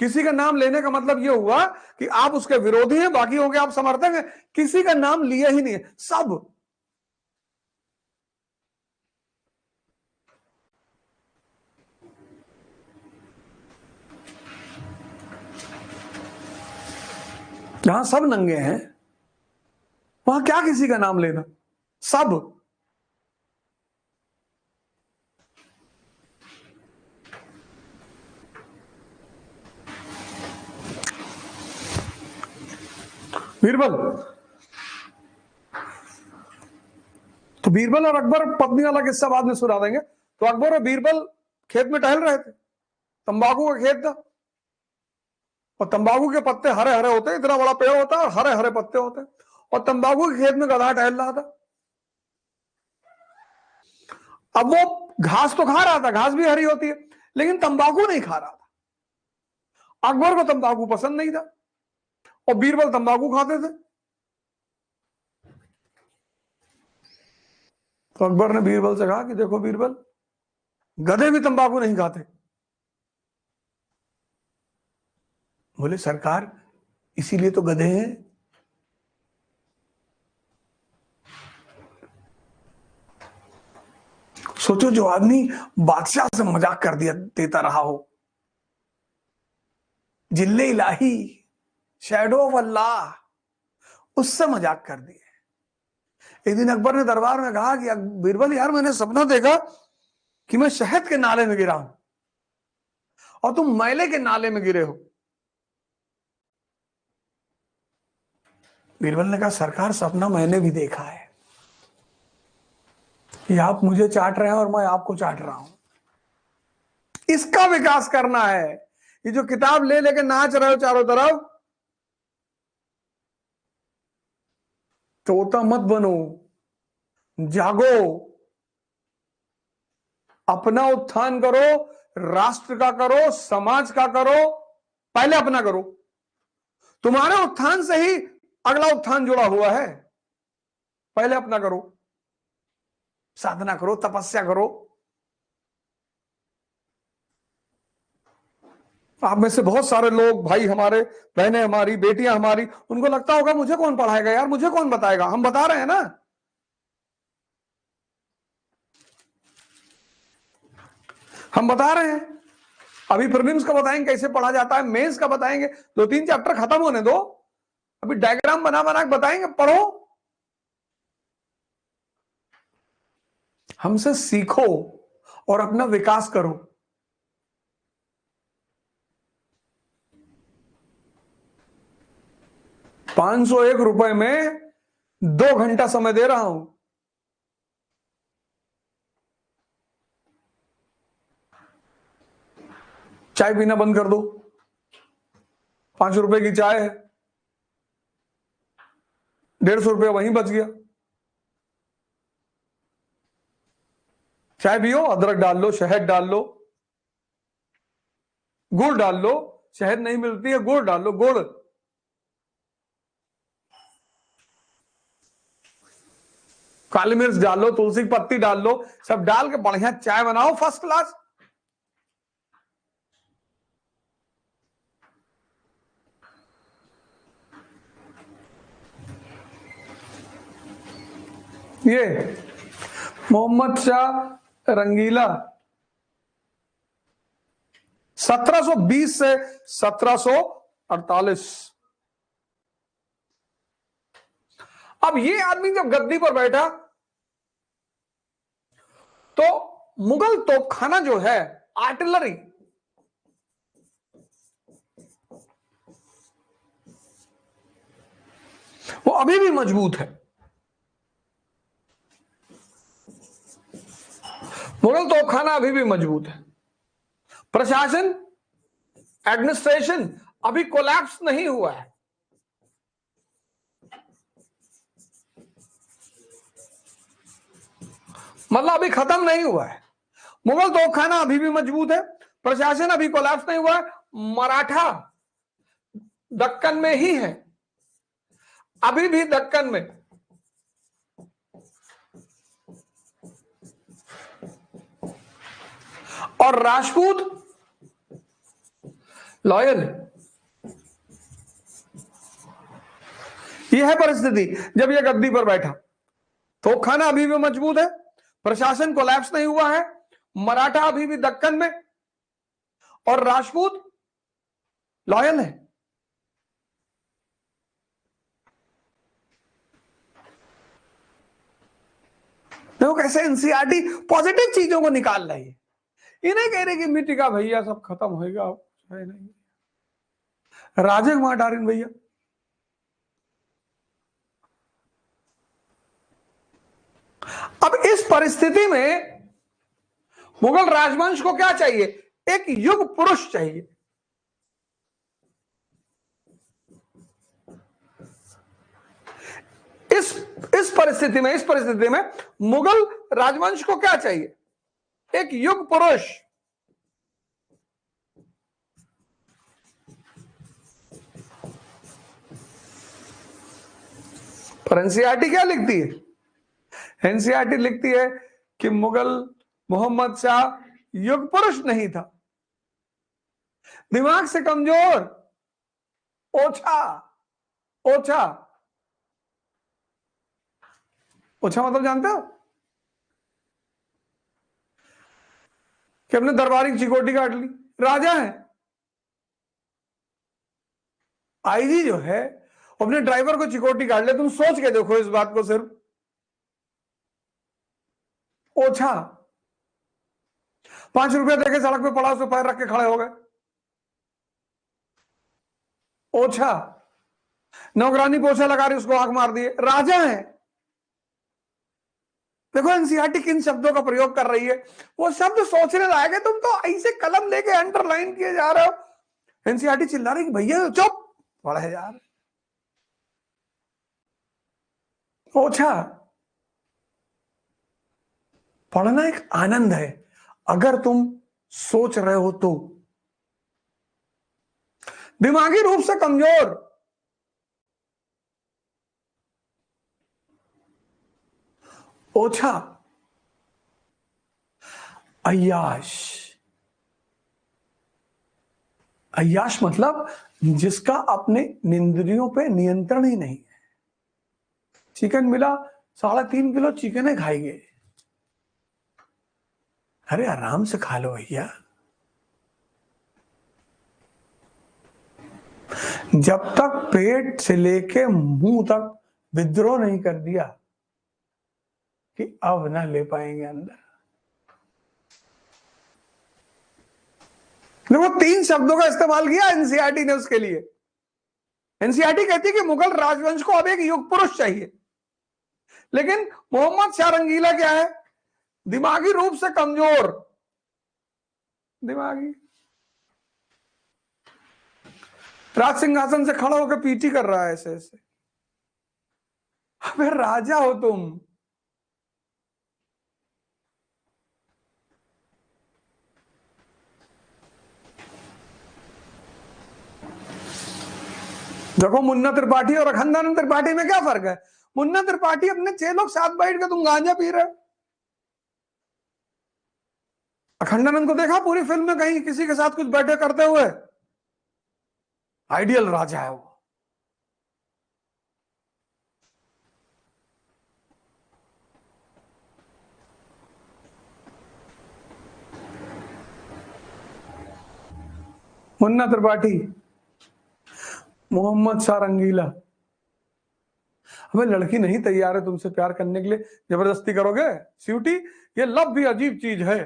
किसी का नाम लेने का मतलब यह हुआ कि आप उसके विरोधी हैं, बाकी होंगे आप समर्थक हैं। किसी का नाम लिया ही नहीं है, सब। जहां सब नंगे हैं वहां क्या किसी का नाम लेना, सब। बीरबल, तो बीरबल और अकबर पत्नी वाला किस्सा बाद में सुना देंगे। तो अकबर और बीरबल खेत में टहल रहे थे, तंबाकू का खेत था, और तंबाकू के पत्ते हरे हरे होते, इतना बड़ा पेड़ होता है और हरे हरे पत्ते होते, और तंबाकू के खेत में गधा टहल रहा था। अब वो घास तो खा रहा था, घास भी हरी होती है, लेकिन तंबाकू नहीं खा रहा था। अकबर को तंबाकू पसंद नहीं था और बीरबल तंबाकू खाते थे। तो अकबर ने बीरबल से कहा कि देखो बीरबल, गधे भी तंबाकू नहीं खाते। बोले सरकार, इसीलिए तो गधे हैं। सोचो, जो आदमी बादशाह से मजाक कर दिया देता रहा हो, जिल्ले इलाही, शैडो ऑफ अल्लाह, उससे मजाक कर दिए। एक दिन अकबर ने दरबार में कहा कि बीरबल यार, मैंने सपना देखा कि मैं शहद के नाले में गिरा हूं और तुम मैले के नाले में गिरे हो। बीरबल ने कहा सरकार, सपना मैंने भी देखा है कि आप मुझे चाट रहे हैं और मैं आपको चाट रहा हूं। इसका विकास करना है। ये जो किताब ले लेके नाच रहे हो चारों तरफ, तोता मत बनो, जागो, अपना उत्थान करो, राष्ट्र का करो, समाज का करो, पहले अपना करो। तुम्हारे उत्थान से ही अगला उत्थान जुड़ा हुआ है। पहले अपना करो, साधना करो, तपस्या करो। आप में से बहुत सारे लोग, भाई हमारे, बहनें हमारी, बेटियां हमारी, उनको लगता होगा मुझे कौन पढ़ाएगा यार, मुझे कौन बताएगा। हम बता रहे हैं ना, हम बता रहे हैं। अभी प्रीलिम्स का बताएंगे कैसे पढ़ा जाता है, मेंस का बताएंगे, 2-3 चैप्टर खत्म होने दो, अभी डायग्राम बना बना के बताएंगे, पढ़ो, हमसे सीखो और अपना विकास करो। ₹501 में 2 घंटा समय दे रहा हूं। चाय पीना बंद कर दो, ₹5 की चाय है, ₹150 वहीं बच गया। चाय पियो, अदरक डाल लो, शहद डाल लो, गुड़ डाल लो, शहद नहीं मिलती है गुड़ डाल लो, गुड़। काली मिर्च डाल लो, तुलसी की पत्ती डाल लो, सब डाल के बढ़िया चाय बनाओ, फर्स्ट क्लास। ये मोहम्मद शाह रंगीला 1720 से 1748। अब ये आदमी जब गद्दी पर बैठा तो मुगल तोपखाना जो है, आर्टिलरी, वो अभी भी मजबूत है। मुगल तोपखाना अभी भी मजबूत है। प्रशासन, एडमिनिस्ट्रेशन अभी कोलैप्स नहीं हुआ है। मतलब अभी खत्म नहीं हुआ है। मुगल तोपखाना अभी भी मजबूत है, प्रशासन अभी कोलैप्स नहीं हुआ है। मराठा दक्कन में ही है, अभी भी दक्कन में। और राजपूत लॉयल। यह है परिस्थिति जब यह गद्दी पर बैठा। तोपखाना अभी भी मजबूत है, प्रशासन कोलैप्स नहीं हुआ है, मराठा अभी भी दक्कन में, और राजपूत लॉयल है। देखो कैसे एनसीईआरटी पॉजिटिव चीजों को निकाल रही है। ये नहीं कह रहे कि मिट्टी का भैया सब खत्म होगा, है नहीं। राजे कुमार डारिन भैया, अब इस परिस्थिति में मुगल राजवंश को क्या चाहिए? एक युग पुरुष चाहिए। इस परिस्थिति में मुगल राजवंश को क्या चाहिए? एक युग पुरुष। पर एनसीईआरटी क्या लिखती है? एनसीईआरटी लिखती है कि मुगल मोहम्मद शाह युग पुरुष नहीं था, दिमाग से कमजोर, ओछा। ओछा ओछा मतलब जानते हो कि अपने दरबारी की चिकोटी काट ली। राजा है, आईजी जो है अपने ड्राइवर को चिकोटी काट ले। तुम सोच के देखो इस बात को सिर्फ। ओछा, 5 रुपया देके सड़क पे पड़ा, उस पैर रख के खड़े हो गए। ओछा, नौकरानी पोछा लगा रही, उसको आंख मार दिए। राजा है। देखो एनसीईआरटी किन शब्दों का प्रयोग कर रही है, वो शब्द सोचने लायक है। तुम तो ऐसे कलम लेके अंडरलाइन किए जा रहे हो। एनसीईआरटी चिल्ला रही कि भैया चुप, पढ़े जा रहे। ओछा, पढ़ना एक आनंद है अगर तुम सोच रहे हो तो। दिमागी रूप से कमजोर, ओछा। अय्याश, अय्याश मतलब जिसका अपने इंद्रियों पे नियंत्रण ही नहीं है। चिकन मिला, 3.5 किलो चिकन है खाएंगे। अरे आराम से खा लो भैया। जब तक पेट से लेके मुंह तक विद्रोह नहीं कर दिया कि अब ना ले पाएंगे अंदर। देखो 3 शब्दों का इस्तेमाल किया एनसीईआरटी ने उसके लिए। एनसीईआरटी कहती है कि मुगल राजवंश को अब एक युग पुरुष चाहिए, लेकिन मोहम्मद शाह रंगीला क्या है? दिमागी रूप से कमजोर। दिमागी, राज सिंहासन से खड़ा होकर पीटी कर रहा है ऐसे ऐसे। अबे राजा हो तुम। देखो मुन्ना त्रिपाठी और अखंडानंद त्रिपाठी में क्या फर्क है? मुन्ना त्रिपाठी अपने 6 लोग साथ बैठ के तुम गांजा पी रहे हो। अखंडानंद को देखा पूरी फिल्म में कहीं किसी के साथ कुछ बैठे करते हुए? आइडियल राजा है वो। मुन्ना त्रिपाठी, मोहम्मद शाह रंगीला। हमें लड़की नहीं तैयार है तुमसे प्यार करने के लिए, जबरदस्ती करोगे? स्वीटी, ये लव भी अजीब चीज है,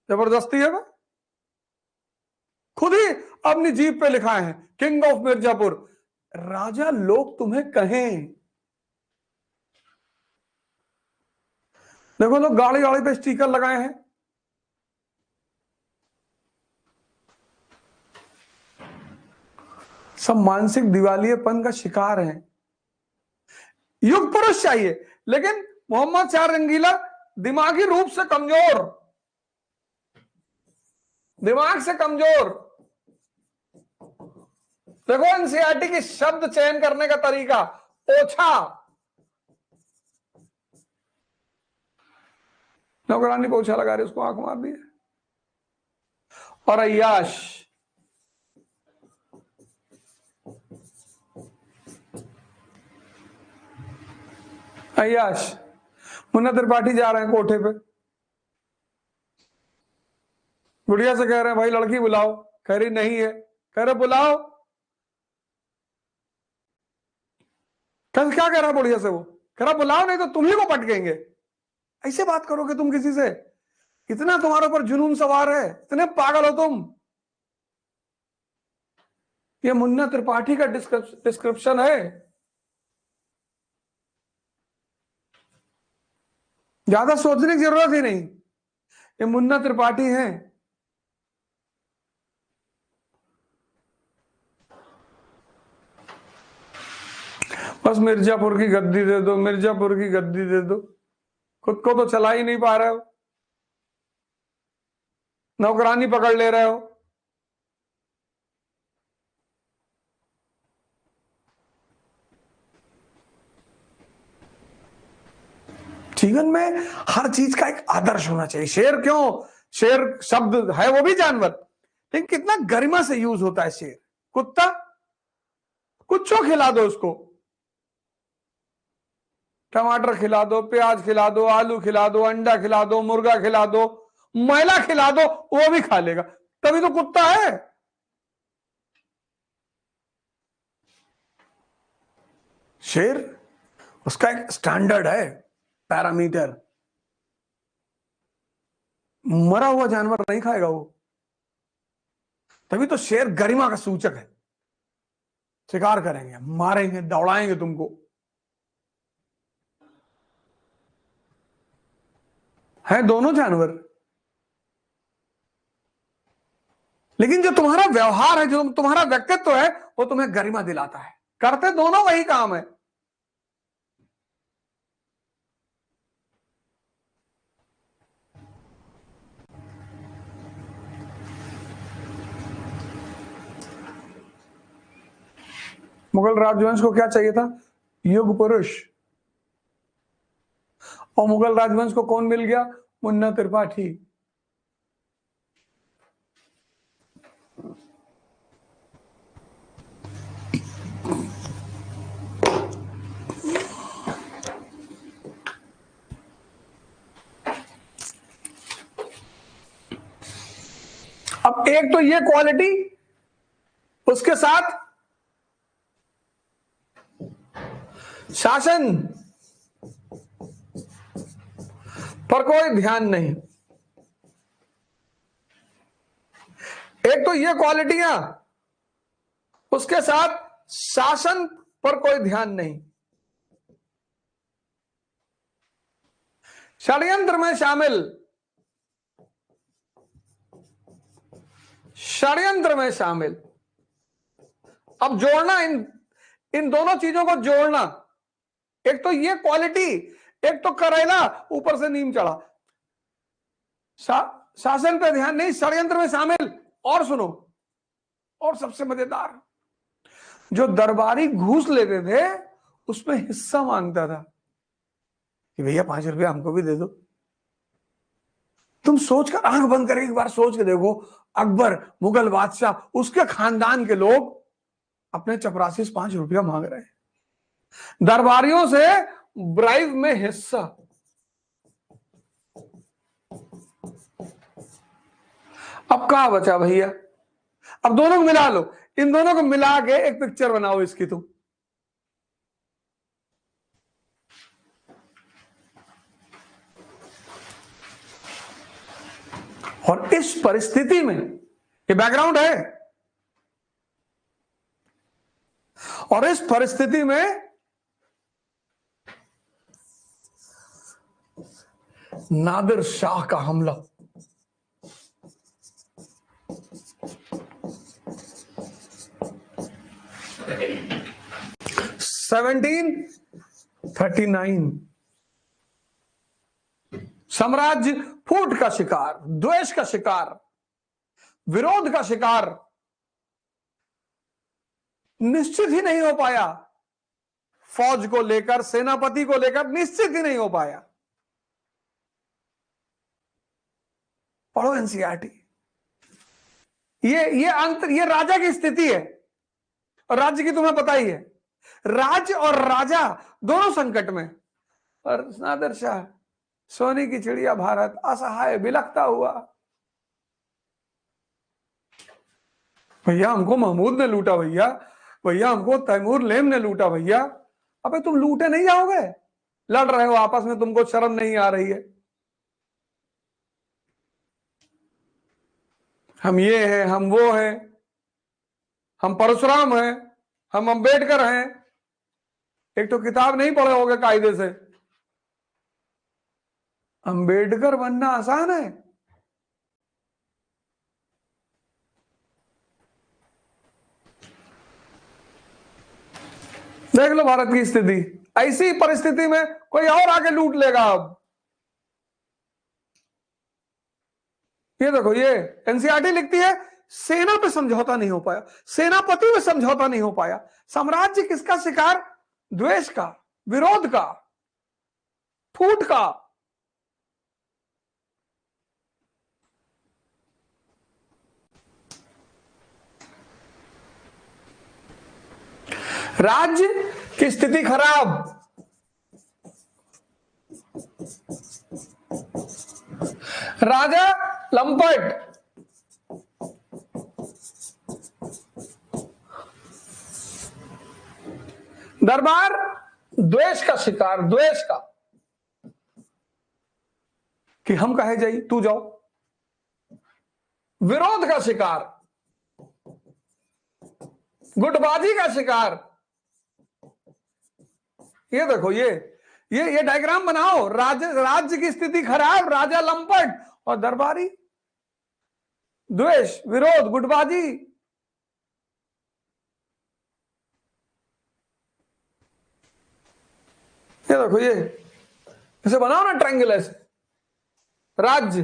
जबरदस्ती है। मैं खुद ही अपनी जीप पे लिखाए हैं किंग ऑफ मिर्जापुर। राजा लोग तुम्हें कहें। देखो लोग गाड़ी गाड़ी पे स्टिकर लगाए हैं। सब मानसिक दिवालियेपन का शिकार हैं। युग पुरुष चाहिए, लेकिन मोहम्मद शाह रंगीला दिमागी रूप से कमजोर। दिमाग से कमजोर। देखो एनसीईआरटी की शब्द चयन करने का तरीका। ओछा, नौकरानी पोछा लगा रही, उसको आंख मार दी। और अय्याश, अय्याश, मुन्ना त्रिपाठी जा रहे हैं कोठे पे, गुड़िया से कह रहे हैं भाई लड़की बुलाओ, कह रही नहीं है, कह रहे बुलाओ। कल क्या कह रहा है बुढ़िया से, वो कह रहा बुलाओ नहीं तो तुम ही को पटकेंगे। ऐसे बात करोगे तुम किसी से? इतना तुम्हारे ऊपर जुनून सवार है, इतने पागल हो तुम। ये मुन्ना त्रिपाठी का डिस्क्रिप्शन है। ज्यादा सोचने की जरूरत ही नहीं, ये मुन्ना त्रिपाठी है। बस मिर्जापुर की गद्दी दे दो, मिर्जापुर की गद्दी दे दो। खुद को तो चला ही नहीं पा रहे हो, नौकरानी पकड़ ले रहे हो। जीवन में हर चीज का एक आदर्श होना चाहिए। शेर क्यों, शेर शब्द है वो भी जानवर, लेकिन कितना गरिमा से यूज होता है शेर। कुत्ता, कुछ खिला दो उसको, टमाटर खिला दो, प्याज खिला दो, आलू खिला दो, अंडा खिला दो, मुर्गा खिला दो, मैला खिला दो, वो भी खा लेगा, तभी तो कुत्ता है। शेर, उसका एक स्टैंडर्ड है, पैरामीटर। मरा हुआ जानवर नहीं खाएगा वो, तभी तो शेर गरिमा का सूचक है। शिकार करेंगे, मारेंगे, दौड़ाएंगे तुमको। है दोनों जानवर, लेकिन जो तुम्हारा व्यवहार है, जो तुम्हारा व्यक्तित्व है, वो तुम्हें गरिमा दिलाता है। करते दोनों वही काम है। मुगल राजवंश को क्या चाहिए था? युग पुरुष। और मुगल राजवंश को कौन मिल गया? मुन्ना त्रिपाठी। अब एक तो ये क्वालिटी, उसके साथ शासन पर कोई ध्यान नहीं। एक तो ये क्वालिटियां, उसके साथ शासन पर कोई ध्यान नहीं। षड्यंत्र में शामिल, षड्यंत्र में शामिल। अब जोड़ना, इन दोनों चीजों को जोड़ना। एक तो ये क्वालिटी, एक तो करेला, ऊपर से नीम चढ़ा। शासन पे ध्यान नहीं, षड्यंत्र में शामिल। और सुनो, और सबसे मजेदार, जो दरबारी घूस लेते थे उसमें हिस्सा मांगता था कि भैया 5 रुपया हमको भी दे दो। तुम सोचकर, आंख बंद करके एक बार सोच के देखो, अकबर, मुगल बादशाह, उसके खानदान के लोग अपने चपरासी से 5 रुपया मांग रहे हैं, दरबारियों से ब्राइब में हिस्सा। अब कहां बचा भैया? अब दोनों को मिला लो, इन दोनों को मिला के एक पिक्चर बनाओ इसकी तुम। और इस परिस्थिति में, ये बैकग्राउंड है, और इस परिस्थिति में नादिर शाह का हमला, सेवनटीन 39, साम्राज्य फूट का शिकार, द्वेष का शिकार, विरोध का शिकार निश्चित ही नहीं हो पाया। फौज को लेकर, सेनापति को लेकर निश्चित ही नहीं हो पाया। पढ़ो एनसीईआरटी। ये राजा की स्थिति है, और राज्य की तुम्हें पता ही है, राज्य और राजा दोनों संकट में। और नादिर शाह, सोने की चिड़िया भारत, असहाय बिलखता हुआ। भैया हमको महमूद ने लूटा भैया, भैया हमको तैमूर लेम ने लूटा भैया। अबे तुम लूटे नहीं जाओगे, लड़ रहे हो आपस में, तुमको शर्म नहीं आ रही है? हम ये हैं, हम वो हैं, हम परशुराम हैं, हम अंबेडकर हैं। एक तो किताब नहीं पढ़े होगे कायदे से। अंबेडकर बनना आसान है? देख लो भारत की स्थिति, ऐसी परिस्थिति में कोई और आके लूट लेगा। अब ये देखो, ये एनसीईआरटी लिखती है सेना पे समझौता नहीं हो पाया, सेनापति में समझौता नहीं हो पाया। साम्राज्य किसका शिकार? द्वेष का, विरोध का, फूट का। राज्य की स्थिति खराब, राजा लंपट, दरबार द्वेष का शिकार, द्वेष का, कि हम कहे जाई तू जाओ, विरोध का शिकार, गुटबाजी का शिकार। ये देखो, ये डायग्राम बनाओ। राज्य की स्थिति खराब, राजा लंपट, और दरबारी द्वेष, विरोध, गुटबाजी। ये देखो, ये इसे बनाओ ना ट्रायंगल ऐसे। राज्य,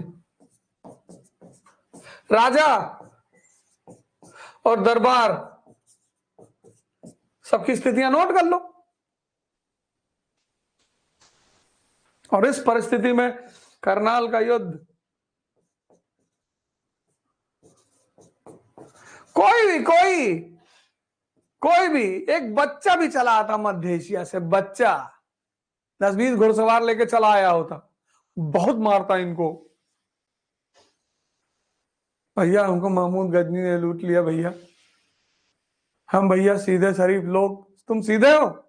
राजा और दरबार, सबकी स्थितियां नोट कर लो। और इस परिस्थिति में करनाल का युद्ध, कोई भी एक बच्चा भी चला आता मध्य एशिया से, बच्चा 10-20 घुड़सवार लेके चला आया होता, बहुत मारता इनको। भैया हमको महमूद गजनी ने लूट लिया भैया। हम भैया सीधे शरीफ लोग, तुम सीधे हो?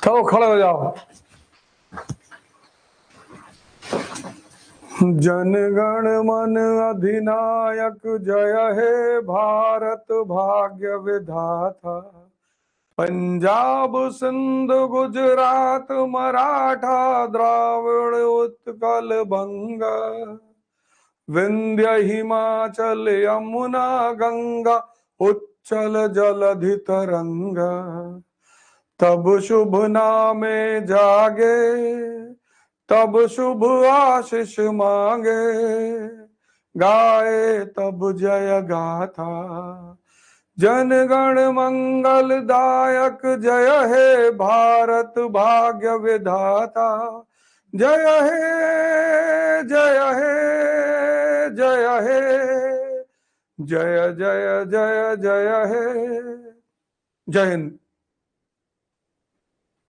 चलो खड़े हो जाओ। जनगण मन अधिनायक, जय हे भारत भाग्य विधाता। पंजाब सिंध गुजरात मराठा द्राविड़ उत्कल बंगा, विंध्य हिमाचल यमुना गंगा, उच्चल जलधि तरंगा। तब शुभ नामे जागे, तब शुभ आशीष मांगे, गाए तब जय गाथा। जनगण मंगल दायक, जय हे भारत भाग्य विधाता। जय हे, जय हे, जय हे, जय जय जय जय हे। जय हिंद।